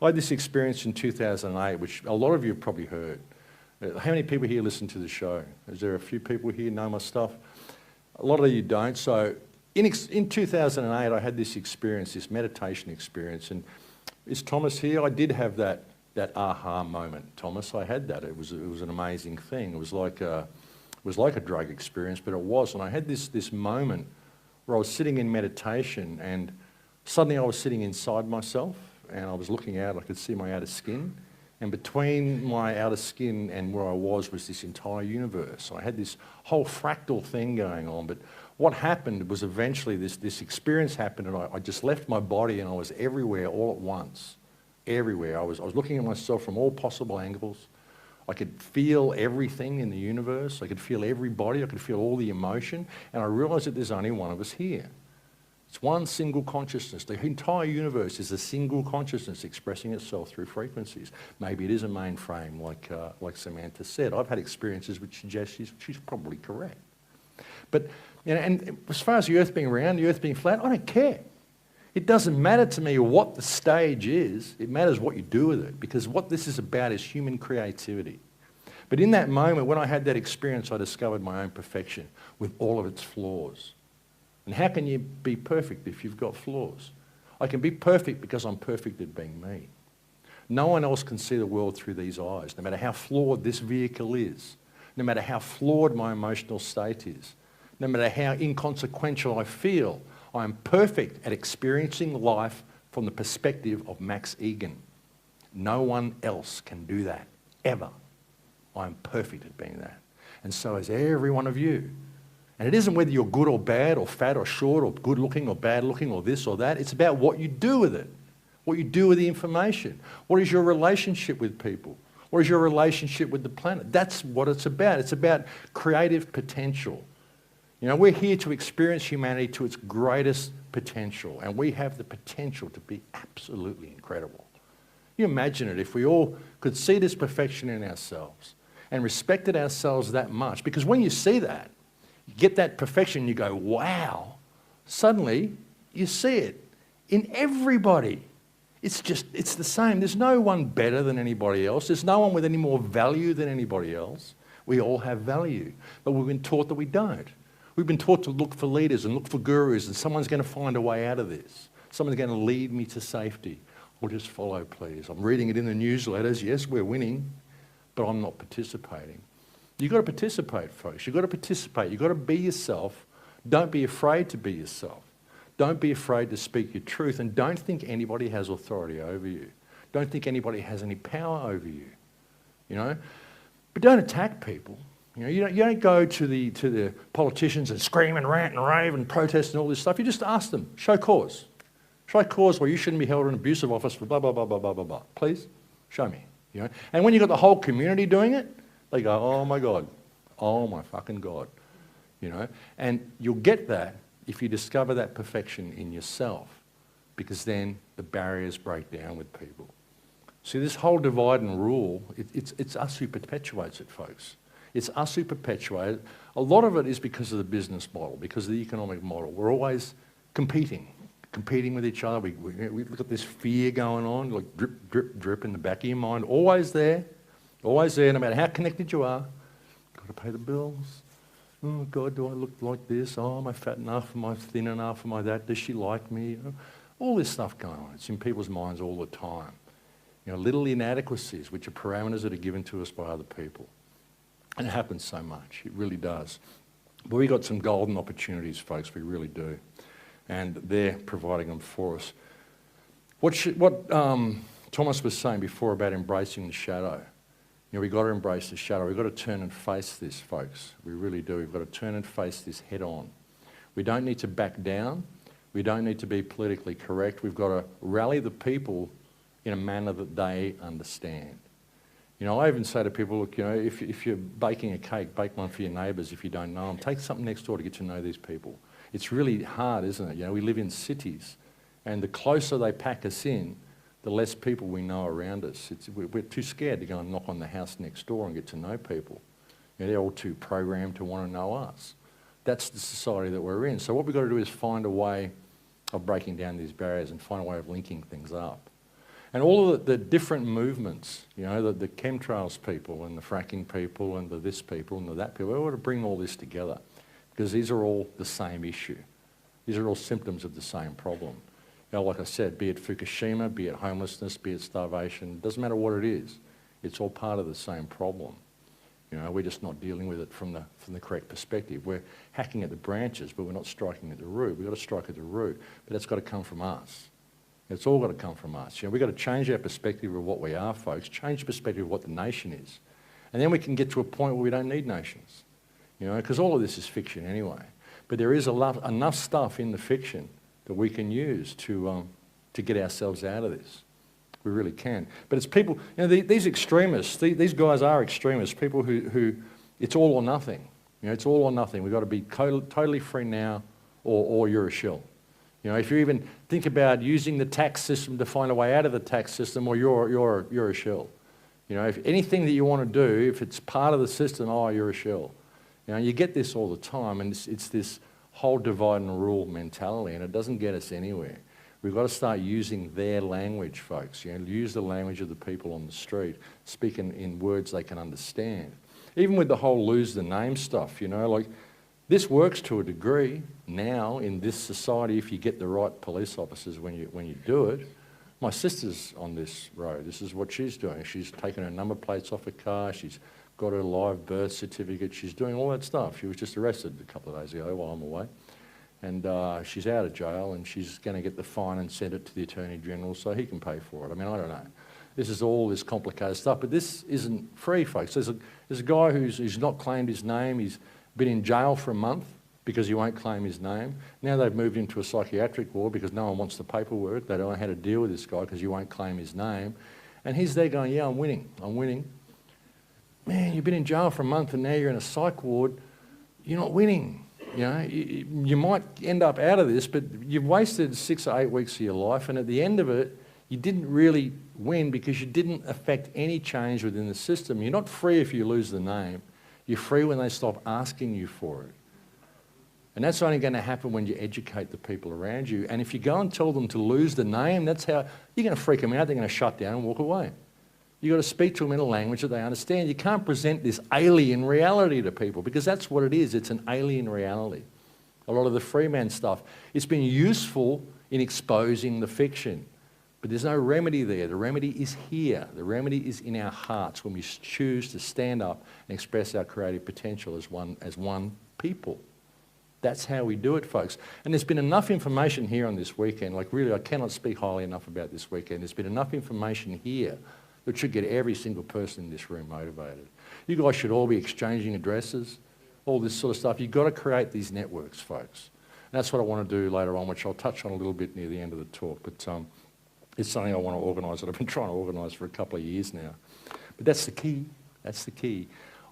[SPEAKER 2] I had this experience in 2008, which a lot of you have probably heard. How many people here listen to the show? Is there a few people here know my stuff? A lot of you don't. So in 2008, I had this experience, this meditation experience. And is Thomas here? I did have that aha moment, Thomas. I had that. It was an amazing thing. It was like a drug experience, but it was. And I had this moment where I was sitting in meditation, and suddenly I was sitting inside myself, and I was looking out. I could see my outer skin. And between my outer skin and where I was this entire universe. I had this whole fractal thing going on. But what happened was eventually this experience happened, and I just left my body, and I was everywhere all at once. Everywhere. I was looking at myself from all possible angles. I could feel everything in the universe. I could feel everybody. I could feel all the emotion. And I realised that there's only one of us here. It's one single consciousness. The entire universe is a single consciousness expressing itself through frequencies. Maybe it is a mainframe, like Samantha said. I've had experiences which suggest she's probably correct. But, you know, and as far as the Earth being round, the Earth being flat, I don't care. It doesn't matter to me what the stage is. It matters what you do with it, because what this is about is human creativity. But in that moment, when I had that experience, I discovered my own perfection with all of its flaws. And how can you be perfect if you've got flaws? I can be perfect because I'm perfect at being me. No one else can see the world through these eyes, no matter how flawed this vehicle is, no matter how flawed my emotional state is, no matter how inconsequential I feel. I am perfect at experiencing life from the perspective of Max Igan. No one else can do that, ever. I am perfect at being that. And so is every one of you. And it isn't whether you're good or bad or fat or short or good looking or bad looking or this or that. It's about what you do with it, what you do with the information. What is your relationship with people? What is your relationship with the planet? That's what it's about. It's about creative potential. You know, we're here to experience humanity to its greatest potential, and we have the potential to be absolutely incredible. You imagine it if we all could see this perfection in ourselves and respected ourselves that much, because when you see that, you get that perfection, you go, wow. Suddenly, you see it in everybody. It's the same. There's no one better than anybody else. There's no one with any more value than anybody else. We all have value, but we've been taught that we don't. We've been taught to look for leaders and look for gurus, and someone's going to find a way out of this. Someone's going to lead me to safety. Or just follow, please. I'm reading it in the newsletters. Yes, we're winning. but I'm not participating. You've got to participate, folks. You've got to participate. You've got to be yourself. Don't be afraid to be yourself. Don't be afraid to speak your truth, and don't think anybody has authority over you. Don't think anybody has any power over you, you know. But don't attack people. You know, you don't go to the politicians and scream and rant and rave and protest and all this stuff. You just ask them, show cause. Show cause why you shouldn't be held in an abusive office for blah, blah, blah, blah, blah, blah, blah. Please, show me. You know? And when you've got the whole community doing it, they go, oh my God, oh my fucking God. You know? And you'll get that if you discover that perfection in yourself, because then the barriers break down with people. See, this whole divide and rule, it's us who perpetuates it, folks. It's us who perpetuate it. A lot of it is because of the business model, because of the economic model. We're always competing with each other. We look at this fear going on, like drip, drip, drip in the back of your mind, always there, no matter how connected you are. Got to pay the bills. Oh God, do I look like this? Oh, am I fat enough? Am I thin enough? Am I that? Does she like me? You know, all this stuff going on. It's in people's minds all the time. You know, little inadequacies, which are parameters that are given to us by other people. And it happens so much. It really does. But we've got some golden opportunities, folks. We really do. And they're providing them for us. What Thomas was saying before about embracing the shadow. You know, we've got to embrace the shadow. We've got to turn and face this, folks. We really do. We've got to turn and face this head on. We don't need to back down. We don't need to be politically correct. We've got to rally the people in a manner that they understand. You know, I even say to people, look, you know, if you're baking a cake, bake one for your neighbours if you don't know them. Take something next door to get to know these people. It's really hard, isn't it? You know, we live in cities, and the closer they pack us in, the less people we know around us. We're too scared to go and knock on the house next door and get to know people. You know, they're all too programmed to want to know us. That's the society that we're in. So what we've got to do is find a way of breaking down these barriers and find a way of linking things up. And all of the different movements, you know, the chemtrails people and the fracking people and the this people and the that people, we want to bring all this together because these are all the same issue. These are all symptoms of the same problem. You know, like I said, be it Fukushima, be it homelessness, be it starvation, it doesn't matter what it is. It's all part of the same problem. You know, we're just not dealing with it from the correct perspective. We're hacking at the branches, but we're not striking at the root. We've got to strike at the root, but that's got to come from us. It's all got to come from us. You know, we've got to change our perspective of what we are, folks, change the perspective of what the nation is. And then we can get to a point where we don't need nations, you know, because all of this is fiction anyway. But there is enough stuff in the fiction that we can use to get ourselves out of this. We really can. But it's people, you know, these extremists, these guys are extremists, people who it's all or nothing. You know, it's all or nothing. We've got to be totally free now or you're a shill. You know, if you even think about using the tax system to find a way out of the tax system, or you're a shill. You know, if anything that you want to do, if it's part of the system, oh, you're a shill. You know, you get this all the time, and it's this whole divide and rule mentality, and it doesn't get us anywhere. We've got to start using their language, folks. You know, use the language of the people on the street, speaking in words they can understand. Even with the whole lose the name stuff, you know, like this works to a degree now in this society if you get the right police officers when you do it. My sister's on this road. This is what she's doing. She's taken her number plates off her car. She's got her live birth certificate. She's doing all that stuff. She was just arrested a couple of days ago while I'm away. And she's out of jail, and she's going to get the fine and send it to the Attorney General so he can pay for it. I mean, I don't know. This is all this complicated stuff, but this isn't free, folks. There's a guy who's not claimed his name. He's been in jail for a month because he won't claim his name. Now they've moved him to a psychiatric ward because no one wants the paperwork. They don't know how to deal with this guy because he won't claim his name. And he's there going, yeah, I'm winning. Man, you've been in jail for a month and now you're in a psych ward. You're not winning. You know, you might end up out of this, but you've wasted 6 or 8 weeks of your life, and at the end of it, you didn't really win because you didn't affect any change within the system. You're not free if you lose the name. You're free when they stop asking you for it. And that's only going to happen when you educate the people around you. And if you go and tell them to lose the name, that's how you're going to freak them out. They're going to shut down and walk away. You've got to speak to them in a language that they understand. You can't present this alien reality to people because that's what it is. It's an alien reality. A lot of the free man stuff, it's been useful in exposing the fiction. But there's no remedy there. The remedy is here. The remedy is in our hearts when we choose to stand up and express our creative potential as one people. That's how we do it, folks. And there's been enough information here on this weekend. Like, really, I cannot speak highly enough about this weekend. There's been enough information here that should get every single person in this room motivated. You guys should all be exchanging addresses, all this sort of stuff. You've got to create these networks, folks. And that's what I want to do later on, which I'll touch on a little bit near the end of the talk. But it's something I want to organise, that I've been trying to organise for a couple of years now. But that's the key. That's the key.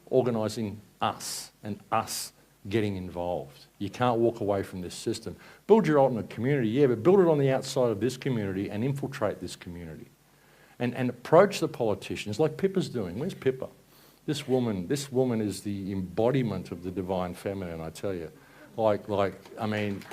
[SPEAKER 2] Organising us and us getting involved. You can't walk away from this system. Build your ultimate community, yeah, but build it on the outside of this community and infiltrate this community. And approach the politicians like Pippa's doing. Where's Pippa? This woman is the embodiment of the divine feminine, I tell you. I mean...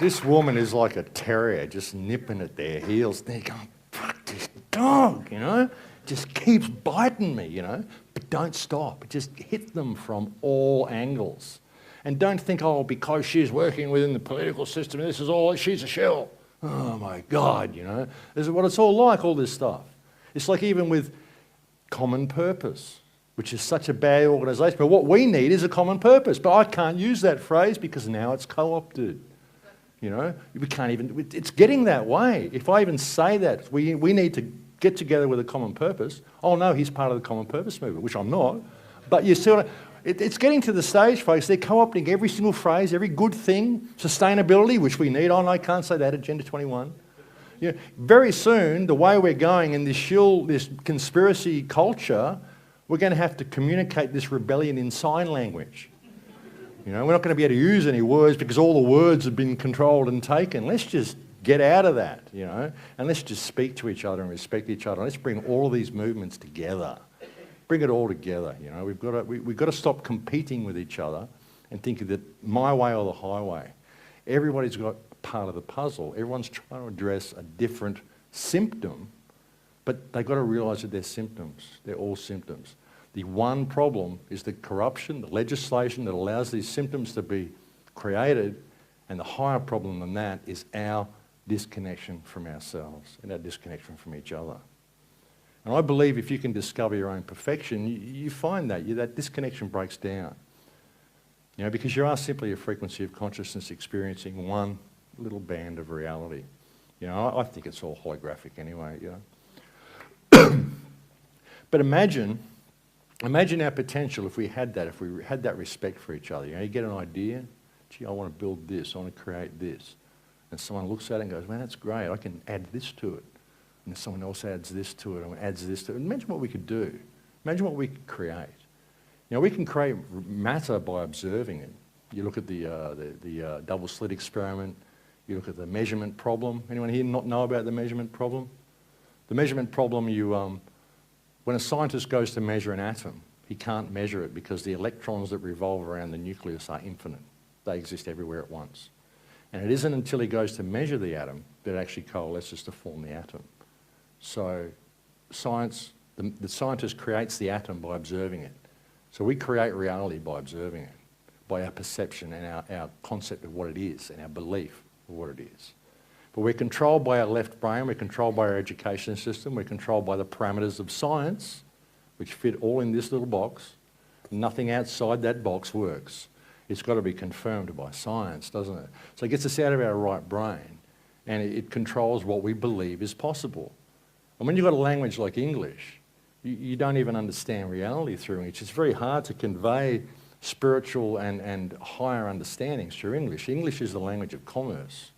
[SPEAKER 2] This woman is like a terrier just nipping at their heels. They're going, fuck this dog, you know? Just keeps biting me, you know? But don't stop. Just hit them from all angles. And don't think, oh, because she's working within the political system, this is all, she's a shell. Oh my God, you know? This is what it's all like, all this stuff. It's like even with common purpose, which is such a bad organisation. But what we need is a common purpose. But I can't use that phrase because now it's co-opted. You know, we can't even, it's getting that way. If I even say that, we need to get together with a common purpose. Oh no, he's part of the common purpose movement, which I'm not. But you see what it's getting to the stage, folks, they're co-opting every single phrase, every good thing, sustainability, which we need. Oh no, I can't say that, Agenda 21. You know, very soon, the way we're going in this conspiracy culture, we're going to have to communicate this rebellion in sign language. You know, we're not going to be able to use any words because all the words have been controlled and taken. Let's just get out of that, you know, and let's just speak to each other and respect each other. Let's bring all of these movements together. Bring it all together, you know. We've got to stop competing with each other and thinking that my way or the highway. Everybody's got a part of the puzzle. Everyone's trying to address a different symptom, but they've got to realise that they're symptoms. They're all symptoms. The one problem is the corruption, the legislation that allows these symptoms to be created, and the higher problem than that is our disconnection from ourselves and our disconnection from each other. And I believe if you can discover your own perfection, you find that disconnection breaks down. You know, because you are simply a frequency of consciousness experiencing one little band of reality. You know, I think it's all holographic anyway, you know. But imagine our potential if we had that respect for each other. You know, you get an idea, gee, I want to build this, I want to create this. And someone looks at it and goes, man, that's great, I can add this to it. And then someone else adds this to it and adds this to it. Imagine what we could do. Imagine what we could create. You know, we can create matter by observing it. You look at the double slit experiment, you look at the measurement problem. Anyone here not know about the measurement problem? The measurement problem, when a scientist goes to measure an atom, he can't measure it because the electrons that revolve around the nucleus are infinite. They exist everywhere at once. And it isn't until he goes to measure the atom that it actually coalesces to form the atom. So science, the scientist creates the atom by observing it. So we create reality by observing it, by our perception and our concept of what it is and our belief of what it is. But we're controlled by our left brain, we're controlled by our education system, we're controlled by the parameters of science, which fit all in this little box. Nothing outside that box works. It's got to be confirmed by science, doesn't it? So it gets us out of our right brain and it controls what we believe is possible. And when you've got a language like English, you don't even understand reality through English. It's very hard to convey spiritual and higher understandings through English. English is the language of commerce.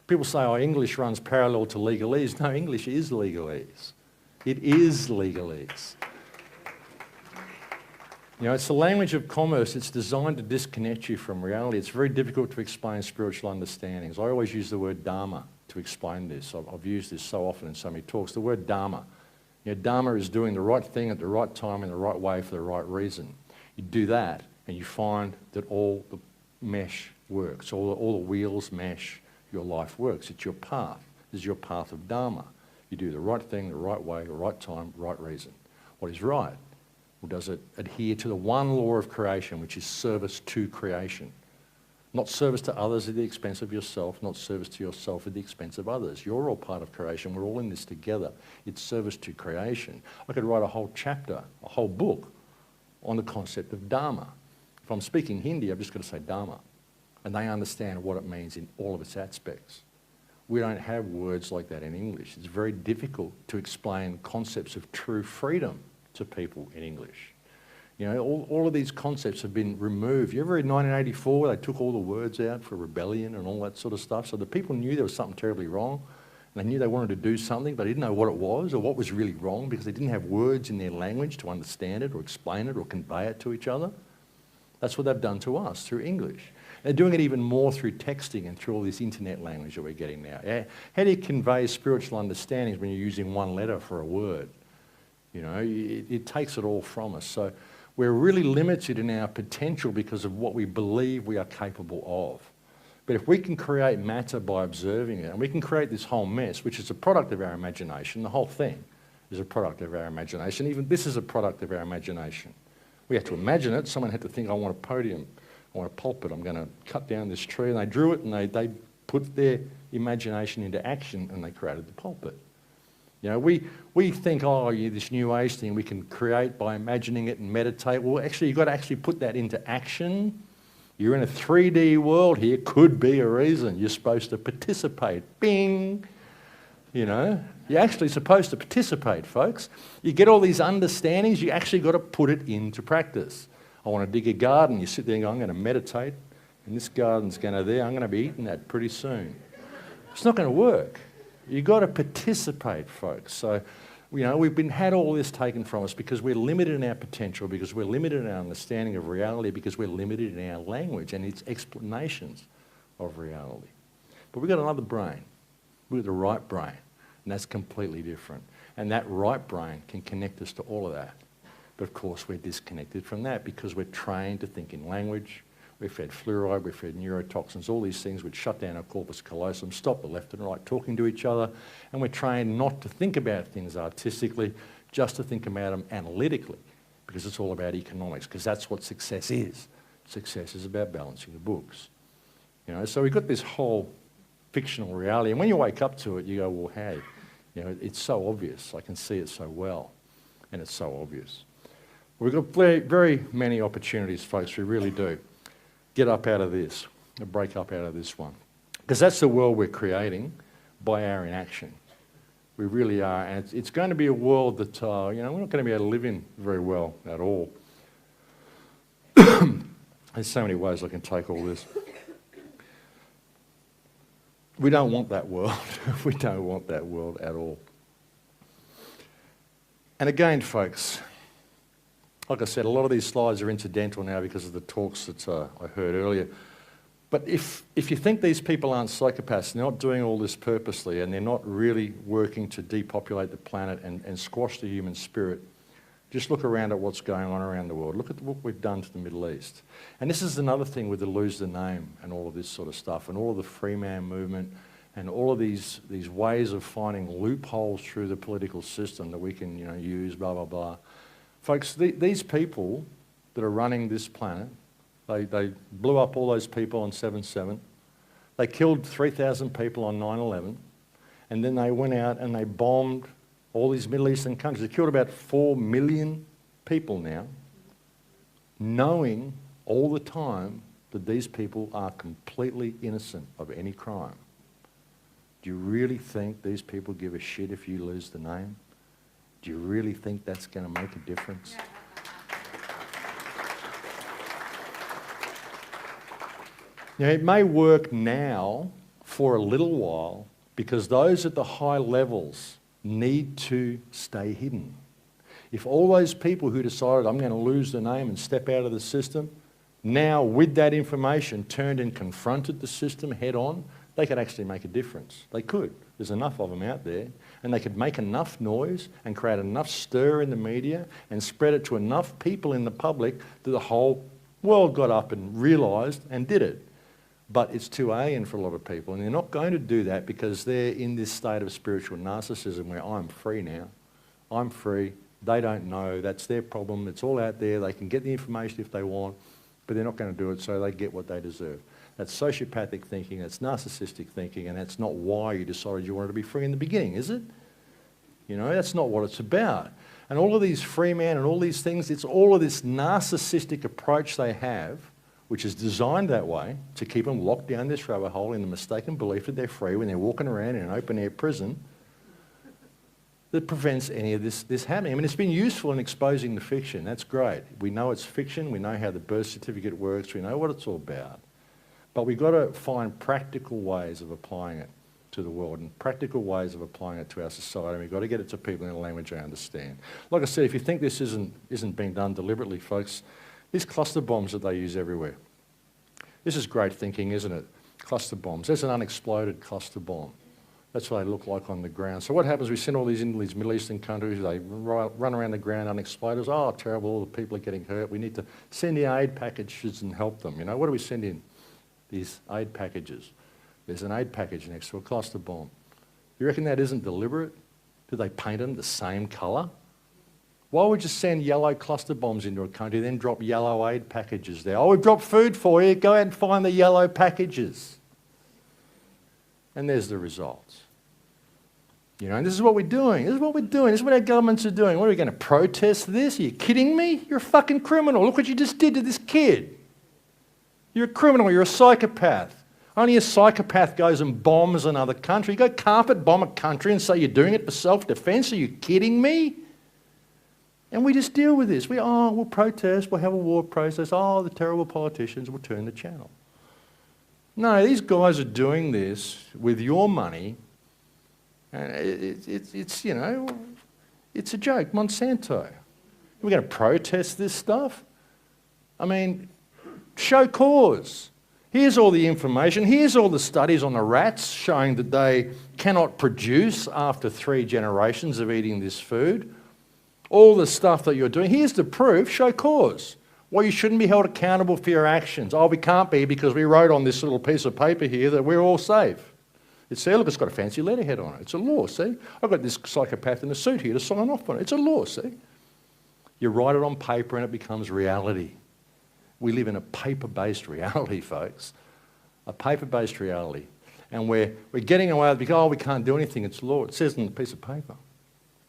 [SPEAKER 2] People say, oh, English runs parallel to legalese. No, English is legalese. It is legalese. You know, it's the language of commerce. It's designed to disconnect you from reality. It's very difficult to explain spiritual understandings. I always use the word dharma to explain this. I've used this so often in so many talks. The word dharma. You know, dharma is doing the right thing at the right time in the right way for the right reason. You do that and you find that all the mesh works. All the wheels mesh. Your life works. It's your path. This is your path of dharma. You do the right thing, the right way, the right time, right reason. What is right? Well, does it adhere to the one law of creation, which is service to creation? Not service to others at the expense of yourself, not service to yourself at the expense of others. You're all part of creation. We're all in this together. It's service to creation. I could write a whole chapter, a whole book on the concept of Dharma. If I'm speaking Hindi, I've just got to say Dharma. And they understand what it means in all of its aspects. We don't have words like that in English. It's very difficult to explain concepts of true freedom to people in English. You know, all of these concepts have been removed. You ever read 1984, they took all the words out for rebellion and all that sort of stuff. So the people knew there was something terribly wrong, and they knew they wanted to do something, but they didn't know what it was or what was really wrong because they didn't have words in their language to understand it or explain it or convey it to each other. That's what they've done to us through English. They're doing it even more through texting and through all this internet language that we're getting now. How do you convey spiritual understandings when you're using one letter for a word? You know, it takes it all from us. So we're really limited in our potential because of what we believe we are capable of. But if we can create matter by observing it, and we can create this whole mess, which is a product of our imagination, the whole thing is a product of our imagination. Even this is a product of our imagination. We had to imagine it. Someone had to think, I want a podium, I want a pulpit, I'm going to cut down this tree. And they drew it and they put their imagination into action and they created the pulpit. You know, we think, oh, yeah, this New Age thing we can create by imagining it and meditate. Well, actually, you've got to actually put that into action. You're in a 3D world here. Could be a reason. You're supposed to participate. Bing! You know, you're actually supposed to participate, folks. You get all these understandings, you actually got to put it into practice. I want to dig a garden. You sit there and go, I'm going to meditate, and this garden's going to there. I'm going to be eating that pretty soon. It's not going to work. You've got to participate, folks. So, you know, we've had all this taken from us because we're limited in our potential, because we're limited in our understanding of reality, because we're limited in our language and its explanations of reality. But we've got another brain. We've got the right brain, and that's completely different. And that right brain can connect us to all of that. But of course, we're disconnected from that because we're trained to think in language. We're fed fluoride, we're fed neurotoxins, all these things which shut down our corpus callosum, stop the left and right talking to each other, and we're trained not to think about things artistically, just to think about them analytically, because it's all about economics, because that's what success is. Success is about balancing the books. You know, so we've got this whole fictional reality, and when you wake up to it, you go, well, hey, you know, it's so obvious. I can see it so well, and it's so obvious. We've got very, very many opportunities, folks, we really do. Get up out of this, break up out of this one. Because that's the world we're creating by our inaction. We really are. And it's going to be a world that, you know, we're not going to be able to live in very well at all. There's so many ways I can take all this. We don't want that world. We don't want that world at all. And again, folks, like I said, a lot of these slides are incidental now because of the talks that I heard earlier. But if you think these people aren't psychopaths, they're not doing all this purposely, and they're not really working to depopulate the planet and squash the human spirit, just look around at what's going on around the world. Look at what we've done to the Middle East. And this is another thing with the lose the name and all of this sort of stuff, and all of the free man movement, and all of these ways of finding loopholes through the political system that we can, you know, use, blah, blah, blah. Folks, these people that are running this planet, they blew up all those people on 7/7. They killed 3,000 people on 9/11. And then they went out and they bombed all these Middle Eastern countries. They killed about 4 million people now, knowing all the time that these people are completely innocent of any crime. Do you really think these people give a shit if you lose the name? Do you really think that's going to make a difference? Now, it may work now for a little while because those at the high levels need to stay hidden. If all those people who decided, I'm going to lose the name and step out of the system, now with that information turned and confronted the system head on, they could actually make a difference. They could. There's enough of them out there. And they could make enough noise and create enough stir in the media and spread it to enough people in the public that the whole world got up and realised and did it. But it's too alien for a lot of people, and they're not going to do that because they're in this state of spiritual narcissism where I'm free now. I'm free. They don't know. That's their problem. It's all out there. They can get the information if they want, but they're not going to do it, so they get what they deserve. That's sociopathic thinking, that's narcissistic thinking, and that's not why you decided you wanted to be free in the beginning, is it? You know, that's not what it's about. And all of these free men and all these things, it's all of this narcissistic approach they have, which is designed that way to keep them locked down this rabbit hole in the mistaken belief that they're free when they're walking around in an open-air prison, that prevents any of this happening. I mean, it's been useful in exposing the fiction. That's great. We know it's fiction. We know how the birth certificate works. We know what it's all about. But we've got to find practical ways of applying it to the world and practical ways of applying it to our society. And we've got to get it to people in a language they understand. Like I said, if you think this isn't being done deliberately, folks, these cluster bombs that they use everywhere. This is great thinking, isn't it? Cluster bombs. There's an unexploded cluster bomb. That's what they look like on the ground. So what happens, we send all these into these Middle Eastern countries, they run around the ground unexploded. Oh, terrible, all the people are getting hurt. We need to send the aid packages and help them. You know, what do we send in? These aid packages. There's an aid package next to a cluster bomb. You reckon that isn't deliberate? Do they paint them the same colour? Why would you send yellow cluster bombs into a country, then drop yellow aid packages there? Oh, we've dropped food for you. Go out and find the yellow packages. And there's the results. You know, and this is what we're doing. This is what we're doing. This is what our governments are doing. What, are we going to protest this? Are you kidding me? You're a fucking criminal. Look what you just did to this kid. You're a criminal. You're a psychopath. Only a psychopath goes and bombs another country. You go carpet bomb a country and say you're doing it for self-defence. Are you kidding me? And we just deal with this. We'll protest. We'll have a war protest. Oh, the terrible politicians will turn the channel. No, these guys are doing this with your money, and it's you know, it's a joke. Monsanto. We're going to protest this stuff? I mean, show cause. Here's all the information. Here's all the studies on the rats showing that they cannot produce after 3 generations of eating this food. All the stuff that you're doing. Here's the proof. Show cause. Well, you shouldn't be held accountable for your actions. Oh, we can't be because we wrote on this little piece of paper here that we're all safe. It's there, look, it's got a fancy letterhead on it. It's a law, see? I've got this psychopath in a suit here to sign off on it. It's a law, see? You write it on paper and it becomes reality. We live in a paper-based reality, folks. A paper-based reality. And we're getting away with it because, oh, we can't do anything. It's law. It says on the piece of paper.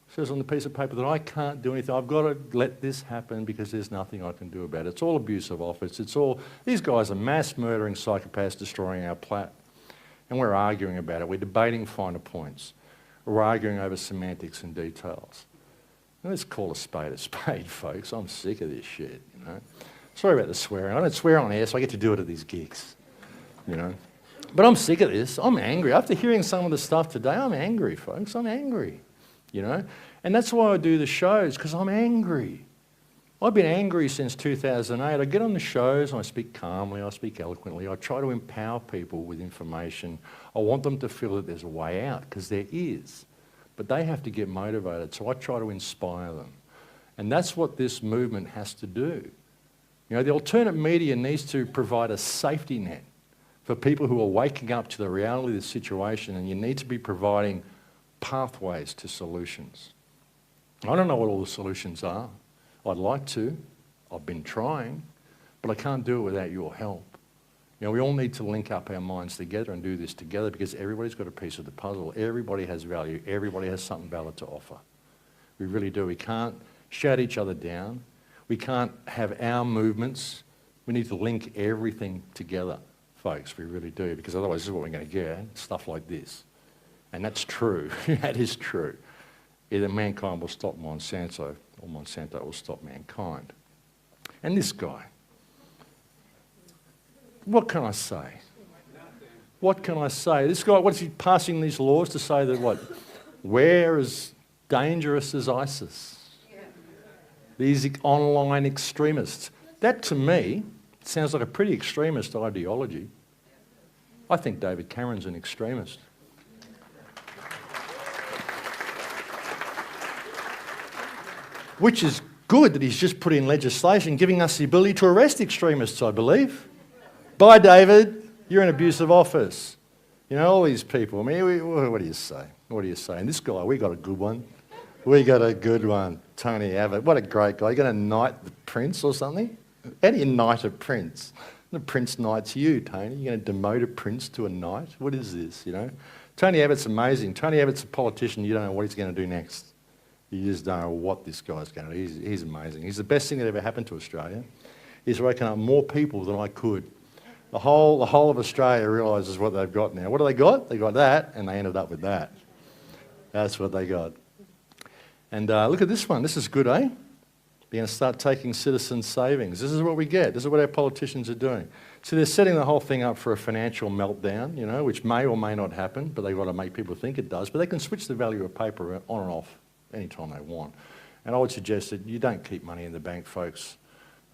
[SPEAKER 2] It says on the piece of paper that I can't do anything. I've got to let this happen because there's nothing I can do about it. It's all abuse of office. It's all, these guys are mass murdering psychopaths destroying our planet. And we're arguing about it. We're debating finer points. We're arguing over semantics and details. And let's call a spade, folks. I'm sick of this shit, you know. Sorry about the swearing. I don't swear on air, so I get to do it at these gigs, you know. But I'm sick of this. I'm angry. After hearing some of the stuff today, I'm angry, folks. I'm angry. You know, and that's why I do the shows, because I'm angry. I've been angry since 2008. I get on the shows and I speak calmly, I speak eloquently, I try to empower people with information. I want them to feel that there's a way out, because there is. But they have to get motivated, so I try to inspire them. And that's what this movement has to do. You know, the alternate media needs to provide a safety net for people who are waking up to the reality of the situation, and you need to be providing pathways to solutions. I don't know what all the solutions are. I'd like to. I've been trying, but I can't do it without your help. You know, we all need to link up our minds together and do this together, because everybody's got a piece of the puzzle. Everybody has value. Everybody has something valid to offer. We really do. We can't shout each other down. We can't have our movements. We need to link everything together, folks. We really do, because otherwise this is what we're going to get, stuff like this. And that's true. That is true. Either mankind will stop Monsanto, or Monsanto will stop mankind. And this guy, what can I say? What can I say? This guy, what's he passing these laws to say that what? We're as dangerous as ISIS. These online extremists. That to me sounds like a pretty extremist ideology. I think David Cameron's an extremist. Which is good that he's just put in legislation giving us the ability to arrest extremists, I believe. Bye, David. You're in abusive office. You know, all these people. I mean, what do you say? What do you say? And this guy, we got a good one. We got a good one. Tony Abbott. What a great guy. You going to knight the prince or something? How do you knight a prince? The prince knight's you, Tony. You're going to demote a prince to a knight? What is this, you know? Tony Abbott's amazing. Tony Abbott's a politician. You don't know what he's going to do next. You just don't know what this guy's going to do. He's amazing. He's the best thing that ever happened to Australia. He's woken up more people than I could. The whole of Australia realises what they've got now. What do they got? They got that, and they ended up with that. That's what they got. And look at this one. This is good, eh? They're going to start taking citizens' savings. This is what we get. This is what our politicians are doing. So they're setting the whole thing up for a financial meltdown, you know, which may or may not happen, but they've got to make people think it does. But they can switch the value of paper on and off anytime they want. And I would suggest that you don't keep money in the bank, folks.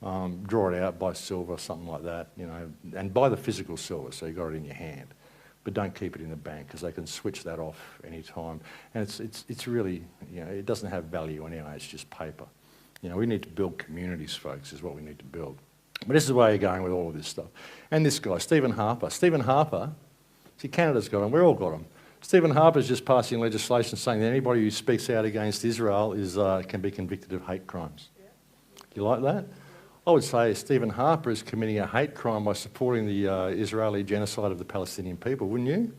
[SPEAKER 2] Draw it out, buy silver or something like that, you know, and buy the physical silver so you've got it in your hand. But don't keep it in the bank because they can switch that off any time. And it's really, you know, it doesn't have value anyway, it's just paper. You know, we need to build communities, folks, is what we need to build. But this is where you're going with all of this stuff. And this guy, Stephen Harper. Stephen Harper, see, Canada's got him, we've all got him. Stephen Harper's just passing legislation saying that anybody who speaks out against Israel can be convicted of hate crimes. Do you like that? I would say Stephen Harper is committing a hate crime by supporting the Israeli genocide of the Palestinian people, wouldn't you?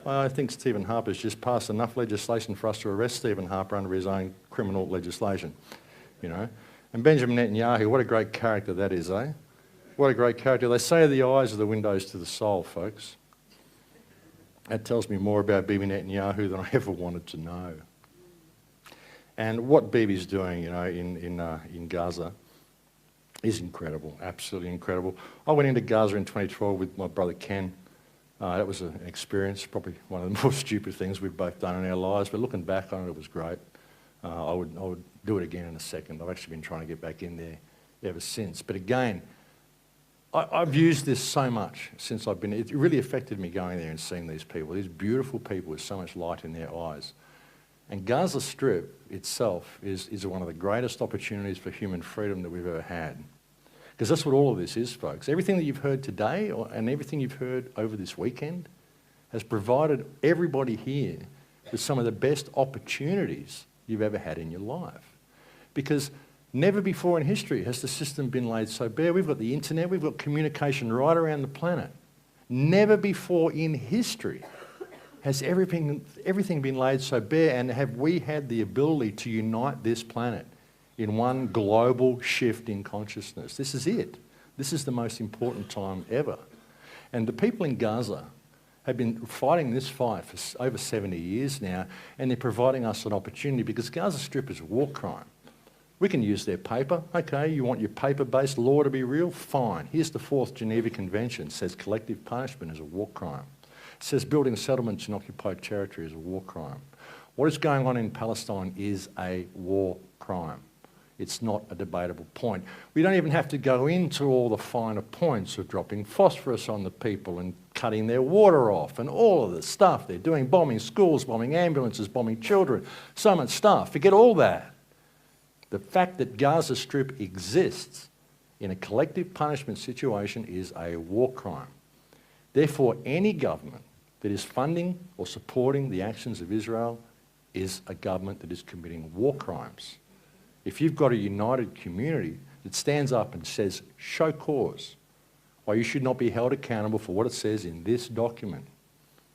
[SPEAKER 2] Yeah. I think Stephen Harper's just passed enough legislation for us to arrest Stephen Harper under his own criminal legislation, you know. And Benjamin Netanyahu, what a great character that is, eh? What a great character. They say the eyes are the windows to the soul, folks. That tells me more about Bibi Netanyahu than I ever wanted to know. And what Bibi's doing, you know, in Gaza is incredible, absolutely incredible. I went into Gaza in 2012 with my brother Ken. That was an experience, probably one of the more stupid things we've both done in our lives, but looking back on it, it was great. I would do it again in a second. I've actually been trying to get back in there ever since. But again, I've used this so much since I've been, it really affected me going there and seeing these people, these beautiful people with so much light in their eyes. And Gaza Strip itself is one of the greatest opportunities for human freedom that we've ever had. Because that's what all of this is, folks. Everything that you've heard today and everything you've heard over this weekend has provided everybody here with some of the best opportunities you've ever had in your life. Because never before in history has the system been laid so bare. We've got the internet, we've got communication right around the planet. Never before in history has everything been laid so bare, and have we had the ability to unite this planet in one global shift in consciousness. This is it. This is the most important time ever. And the people in Gaza have been fighting this fight for over 70 years now, and they're providing us an opportunity because Gaza Strip is a war crime. We can use their paper. Okay, you want your paper-based law to be real? Fine. Here's the 4th Geneva Convention. It says collective punishment is a war crime. It says building settlements in occupied territory is a war crime. What is going on in Palestine is a war crime. It's not a debatable point. We don't even have to go into all the finer points of dropping phosphorus on the people and cutting their water off and all of the stuff they're doing, bombing schools, bombing ambulances, bombing children, so much stuff. Forget all that. The fact that Gaza Strip exists in a collective punishment situation is a war crime. Therefore, any government that is funding or supporting the actions of Israel is a government that is committing war crimes. If you've got a united community that stands up and says, show cause, why you should not be held accountable for what it says in this document.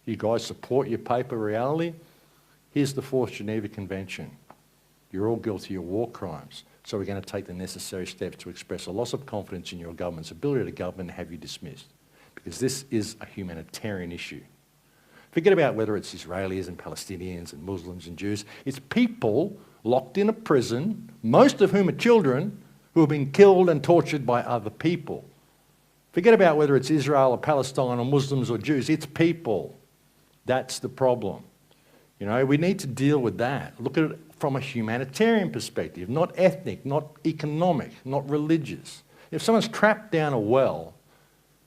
[SPEAKER 2] You guys support your paper reality? Here's the 4th Geneva Convention. You're all guilty of war crimes. So we're going to take the necessary steps to express a loss of confidence in your government's ability to govern and have you dismissed. Because this is a humanitarian issue. Forget about whether it's Israelis and Palestinians and Muslims and Jews. It's people locked in a prison, most of whom are children, who have been killed and tortured by other people. Forget about whether it's Israel or Palestine or Muslims or Jews. It's people. That's the problem. You know, we need to deal with that. Look at it from a humanitarian perspective, not ethnic, not economic, not religious. If someone's trapped down a well,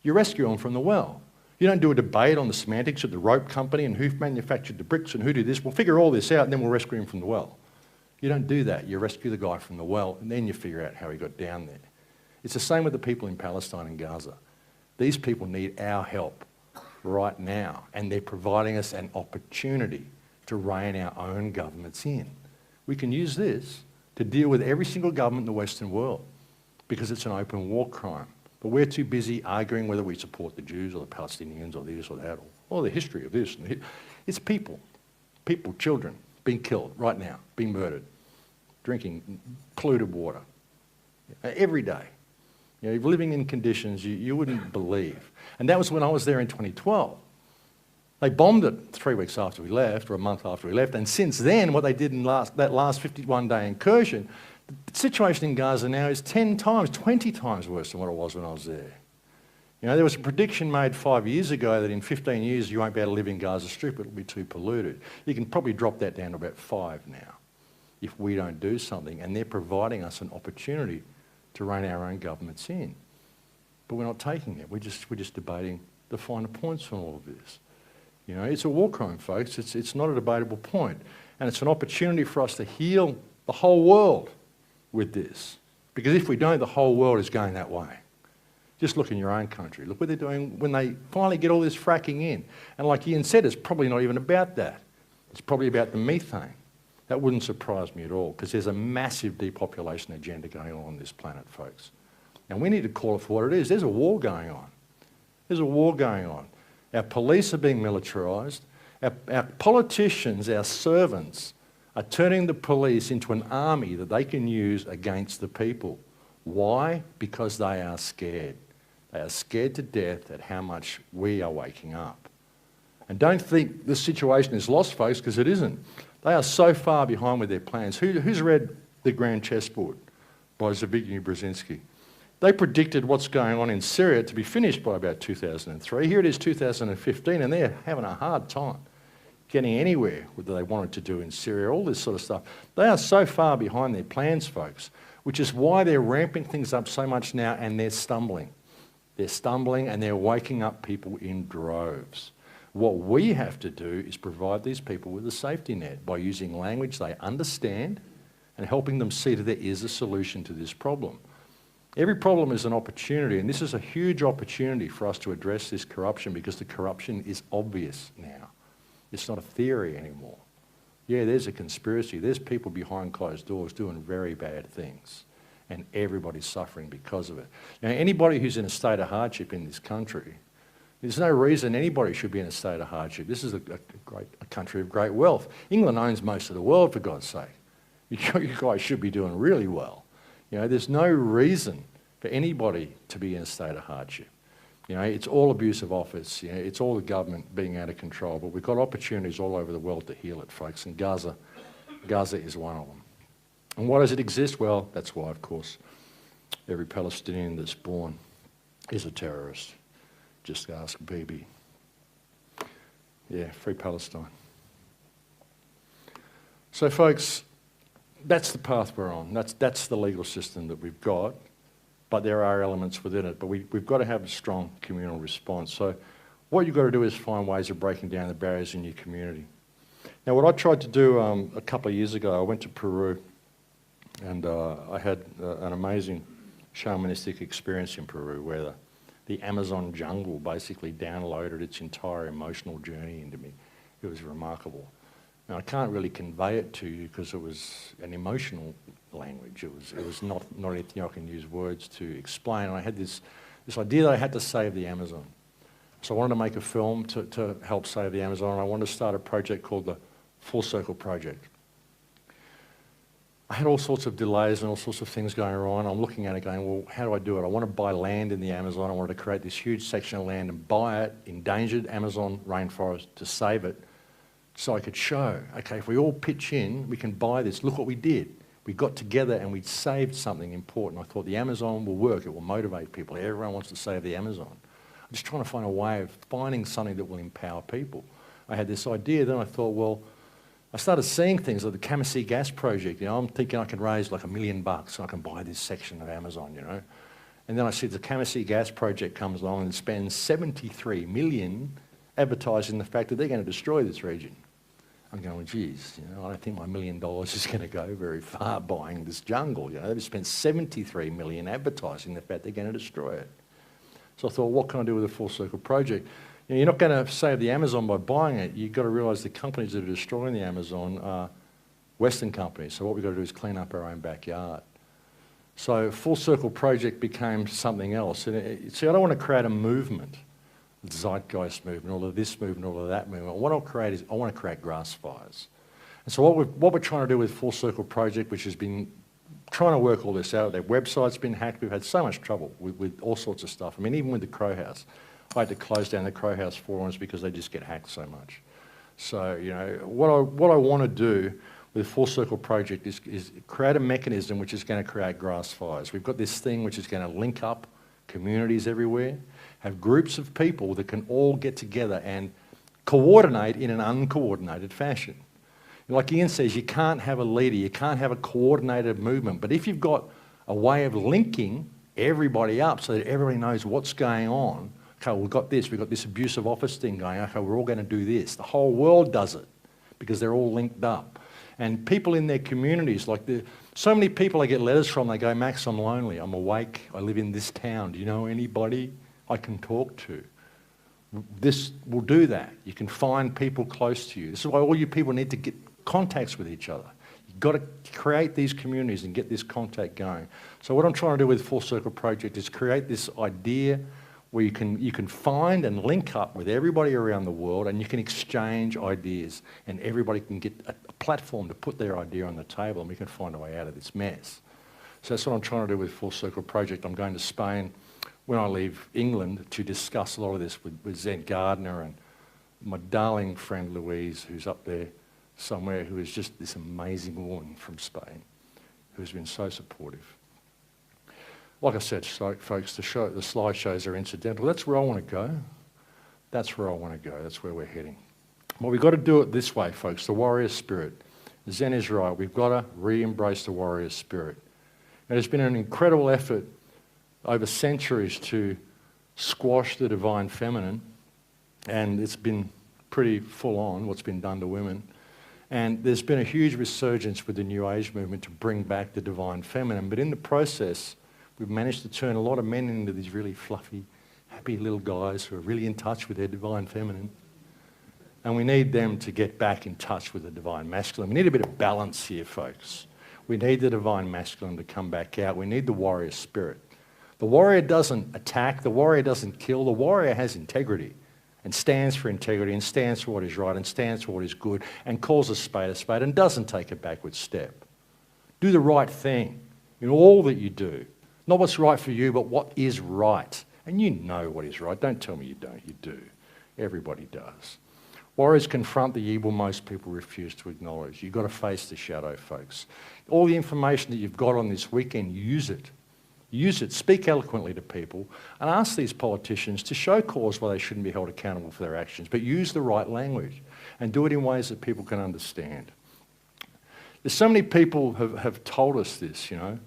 [SPEAKER 2] you rescue them from the well. You don't do a debate on the semantics of the rope company and who manufactured the bricks and who did this. We'll figure all this out and then we'll rescue him from the well. You don't do that. You rescue the guy from the well and then you figure out how he got down there. It's the same with the people in Palestine and Gaza. These people need our help right now, and they're providing us an opportunity to rein our own governments in. We can use this to deal with every single government in the Western world because it's an open war crime. But we're too busy arguing whether we support the Jews or the Palestinians or this or that, or the history of this. It's people, children, being killed right now, being murdered, drinking polluted water every day. You know, living in conditions you wouldn't believe. And that was when I was there in 2012. They bombed it 3 weeks after we left, or a month after we left, and since then, what they did in that last 51-day incursion, the situation in Gaza now is 10 times, 20 times worse than what it was when I was there. You know, there was a prediction made 5 years ago that in 15 years you won't be able to live in Gaza Strip, it'll be too polluted. You can probably drop that down to about 5 now if we don't do something, and they're providing us an opportunity to rein our own governments in. But we're not taking it. We're just debating the finer points from all of this. You know, it's a war crime, folks. It's not a debatable point. And it's an opportunity for us to heal the whole world with this. Because if we don't, the whole world is going that way. Just look in your own country. Look what they're doing when they finally get all this fracking in. And like Ian said, it's probably not even about that. It's probably about the methane. That wouldn't surprise me at all, because there's a massive depopulation agenda going on this planet, folks. And we need to call it for what it is. There's a war going on. There's a war going on. Our police are being militarised. Our politicians, our servants, are turning the police into an army that they can use against the people. Why? Because they are scared. They are scared to death at how much we are waking up. And don't think this situation is lost, folks, because it isn't. They are so far behind with their plans. Who's read The Grand Chessboard by Zbigniew Brzezinski? They predicted what's going on in Syria to be finished by about 2003. Here it is 2015, and they're having a hard time getting anywhere with what they wanted to do in Syria, all this sort of stuff. They are so far behind their plans, folks, which is why they're ramping things up so much now, and they're stumbling. They're stumbling and they're waking up people in droves. What we have to do is provide these people with a safety net by using language they understand and helping them see that there is a solution to this problem. Every problem is an opportunity, and this is a huge opportunity for us to address this corruption, because the corruption is obvious now. It's not a theory anymore. Yeah, there's a conspiracy. There's people behind closed doors doing very bad things, and everybody's suffering because of it. Now, anybody who's in a state of hardship in this country, there's no reason anybody should be in a state of hardship. This is a country of great wealth. England owns most of the world, for God's sake. You guys should be doing really well. You know, there's no reason for anybody to be in a state of hardship. You know, it's all abuse of office. You know, it's all the government being out of control. But we've got opportunities all over the world to heal it, folks, and Gaza is one of them. And why does it exist? Well, that's why, of course, every Palestinian that's born is a terrorist. Just ask Bibi. Yeah, free Palestine. So, folks, that's the path we're on. That's the legal system that we've got, but there are elements within it. But we've got to have a strong communal response. So what you've got to do is find ways of breaking down the barriers in your community. Now, what I tried to do a couple of years ago, I went to Peru, and I had an amazing shamanistic experience in Peru, where the Amazon jungle basically downloaded its entire emotional journey into me. It was remarkable. Now, I can't really convey it to you because it was an emotional language. It was not anything I can use words to explain. And I had this idea that I had to save the Amazon. So I wanted to make a film to help save the Amazon, and I wanted to start a project called the Full Circle Project. I had all sorts of delays and all sorts of things going on. I'm looking at it going, well, how do I do it? I want to buy land in the Amazon. I wanted to create this huge section of land and buy it, endangered Amazon rainforest, to save it, so I could show, okay, if we all pitch in, we can buy this. Look what we did. We got together and we saved something important. I thought the Amazon will work. It will motivate people. Everyone wants to save the Amazon. I'm just trying to find a way of finding something that will empower people. I had this idea. Then I thought, well, I started seeing things like the Kamasi Gas Project. You know, I'm thinking I can raise like $1 million so I can buy this section of Amazon, you know. And then I see the Kamasi Gas Project comes along and spends $73 million advertising the fact that they're going to destroy this region. I'm going, geez, you know, I don't think my $1 million is going to go very far buying this jungle. You know, they've spent $73 million advertising the fact they're going to destroy it. So I thought, what can I do with a Full Circle Project? You know, you're not going to save the Amazon by buying it. You've got to realise the companies that are destroying the Amazon are Western companies. So what we've got to do is clean up our own backyard. So Full Circle Project became something else. And see, I don't want to create a movement, the zeitgeist movement, all of this movement, all of that movement. What I'll create is, I want to create grass fires. And so what we're trying to do with Full Circle Project, which has been trying to work all this out, their website's been hacked, we've had so much trouble with all sorts of stuff. I mean, even with the Crow House, I had to close down the Crow House forums because they just get hacked so much. So, you know, what I want to do with Full Circle Project is create a mechanism which is going to create grass fires. We've got this thing which is going to link up communities everywhere, have groups of people that can all get together and coordinate in an uncoordinated fashion. Like Ian says, you can't have a leader, you can't have a coordinated movement, but if you've got a way of linking everybody up so that everybody knows what's going on, okay, we've got this abusive office thing going, okay, we're all going to do this. The whole world does it because they're all linked up. And people in their communities, like so many people I get letters from, they go, Max, I'm lonely, I'm awake, I live in this town, do you know anybody I can talk to? This will do that. You can find people close to you. This is why all you people need to get contacts with each other. You've got to create these communities and get this contact going. So what I'm trying to do with Full Circle Project is create this idea where you can find and link up with everybody around the world and you can exchange ideas and everybody can get a platform to put their idea on the table and we can find a way out of this mess. So that's what I'm trying to do with Full Circle Project. I'm going to Spain when I leave England to discuss a lot of this with Zen Gardner and my darling friend Louise, who's up there somewhere, who is just this amazing woman from Spain who's been so supportive. Like I said, folks, the slideshows are incidental. That's where I want to go. That's where I want to go. That's where we're heading. Well, we've got to do it this way, folks, the warrior spirit. Zen is right. We've got to re-embrace the warrior spirit. And there's been an incredible effort over centuries to squash the divine feminine, and it's been pretty full on what's been done to women. And there's been a huge resurgence with the New Age movement to bring back the divine feminine. But in the process, we've managed to turn a lot of men into these really fluffy, happy little guys who are really in touch with their divine feminine. And we need them to get back in touch with the divine masculine. We need a bit of balance here, folks. We need the divine masculine to come back out. We need the warrior spirit. The warrior doesn't attack. The warrior doesn't kill. The warrior has integrity and stands for integrity and stands for what is right and stands for what is good and calls a spade and doesn't take a backward step. Do the right thing in all that you do. Not what's right for you, but what is right. And you know what is right. Don't tell me you don't. You do. Everybody does. Warriors confront the evil most people refuse to acknowledge. You've got to face the shadow, folks. All the information that you've got on this weekend, use it. Use it, speak eloquently to people, and ask these politicians to show cause why they shouldn't be held accountable for their actions, but use the right language and do it in ways that people can understand. There's so many people have told us this, you know.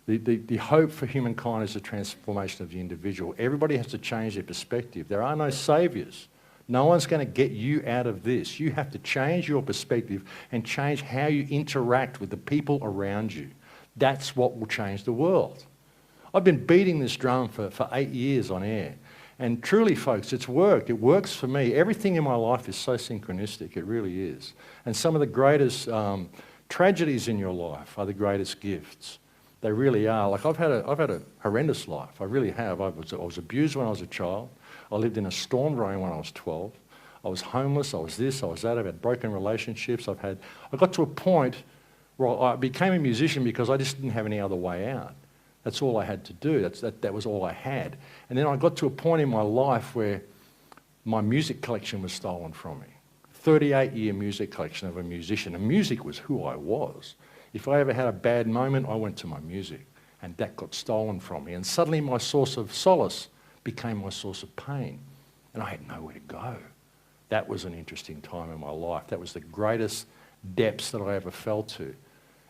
[SPEAKER 2] The hope for humankind is the transformation of the individual. Everybody has to change their perspective. There are no saviours. No one's going to get you out of this. You have to change your perspective and change how you interact with the people around you. That's what will change the world. I've been beating this drum for 8 years on air. And truly, folks, it's worked. It works for me. Everything in my life is so synchronistic. It really is. And some of the greatest tragedies in your life are the greatest gifts. They really are. Like I've had a horrendous life. I really have. I was abused when I was a child. I lived in a storm drain when I was 12. I was homeless. I was this. I was that. I've had broken relationships. I got to a point where I became a musician because I just didn't have any other way out. That's all I had to do. That was all I had. And then I got to a point in my life where my music collection was stolen from me. 38-year music collection of a musician. And music was who I was. If I ever had a bad moment, I went to my music. And that got stolen from me. And suddenly my source of solace became my source of pain. And I had nowhere to go. That was an interesting time in my life. That was the greatest depths that I ever fell to.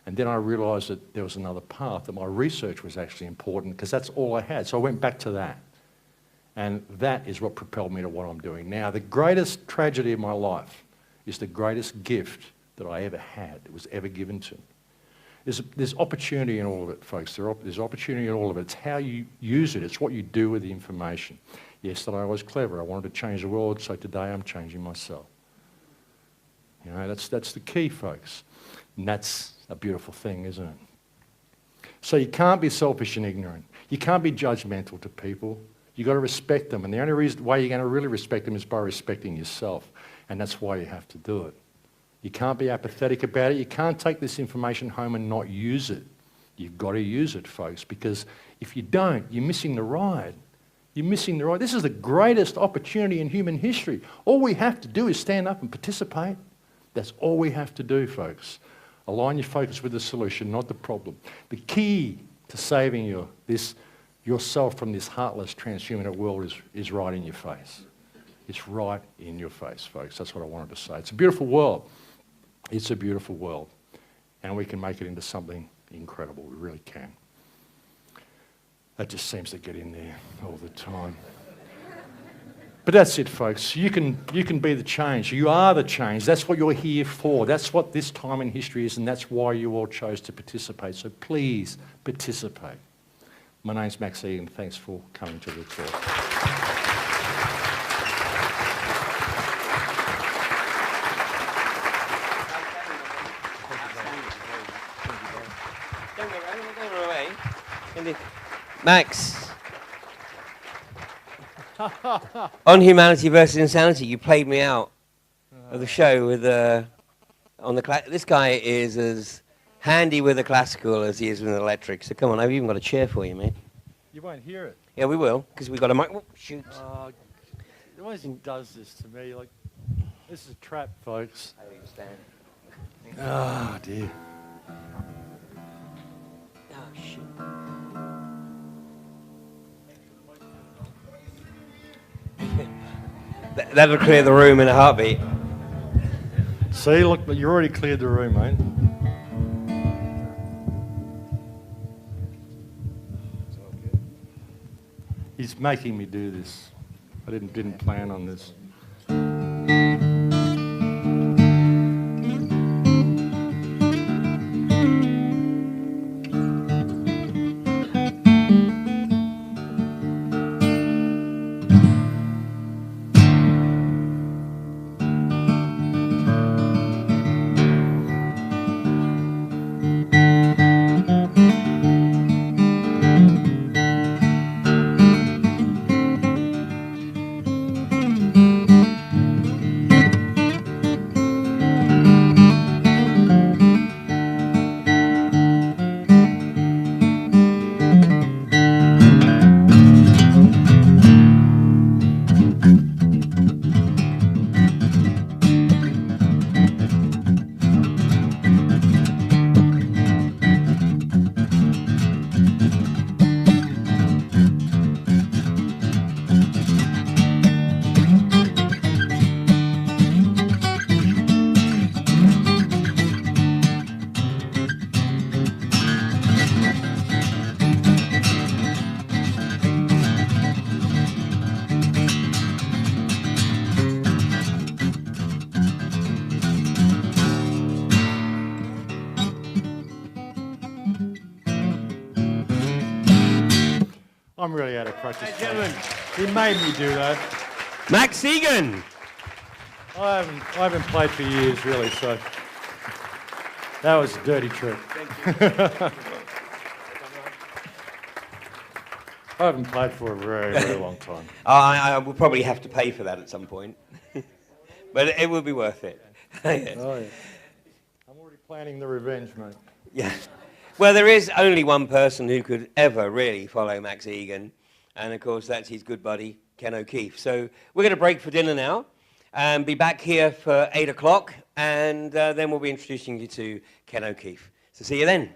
[SPEAKER 2] And then I realised that there was another path, that my research was actually important because that's all I had. So I went back to that. And that is what propelled me to what I'm doing now. The greatest tragedy of my life is the greatest gift that I ever had, that was ever given to me. There's opportunity in all of it, folks. There's opportunity in all of it. It's how you use it. It's what you do with the information. Yesterday I was clever. I wanted to change the world, so today I'm changing myself. You know, that's the key, folks. And that's a beautiful thing, isn't it? So you can't be selfish and ignorant. You can't be judgmental to people. You've got to respect them. And the only way you're going to really respect them is by respecting yourself. And that's why you have to do it. You can't be apathetic about it. You can't take this information home and not use it. You've got to use it, folks, because if you don't, you're missing the ride. You're missing the ride. This is the greatest opportunity in human history. All we have to do is stand up and participate. That's all we have to do, folks. Align your focus with the solution, not the problem. The key to saving yourself from this heartless transhumanist world is right in your face. It's right in your face, folks. That's what I wanted to say. It's a beautiful world. It's a beautiful world. And we can make it into something incredible. We really can. That just seems to get in there all the time. But that's it, folks. You can be the change. You are the change. That's what you're here for. That's what this time in history is, and that's why you all chose to participate. So please participate. My name's Max Egan. Thanks for coming to the talk.
[SPEAKER 1] Max, on Humanity versus Insanity, you played me out of the show with this guy is as handy with the classical as he is with the electric. So come on, I've even got a chair for you, mate.
[SPEAKER 2] You won't hear it.
[SPEAKER 1] Yeah, we will, because we've got a mic. Oh, shoot.
[SPEAKER 2] He always does this to me. Like, this is a trap, folks.
[SPEAKER 1] I understand.
[SPEAKER 2] Oh, dear.
[SPEAKER 1] Oh, shoot. That'll clear the room in a heartbeat.
[SPEAKER 2] See, look, you already cleared the room, mate. He's making me do this. I didn't plan on this. I'm really out of practice.
[SPEAKER 1] Hey, gentlemen.
[SPEAKER 2] He made me do that.
[SPEAKER 1] Max Egan.
[SPEAKER 2] I haven't played for years, really, so that was a dirty trick.
[SPEAKER 1] Thank you.
[SPEAKER 2] I haven't played for a very, very long time.
[SPEAKER 1] I will probably have to pay for that at some point. But it will be worth it. Yes.
[SPEAKER 2] Oh, yeah. I'm already planning the revenge, mate.
[SPEAKER 1] Yeah. Well, there is only one person who could ever really follow Max Egan, and of course that's his good buddy, Ken O'Keefe. So we're going to break for dinner now, and be back here for 8 o'clock, and then we'll be introducing you to Ken O'Keefe. So see you then.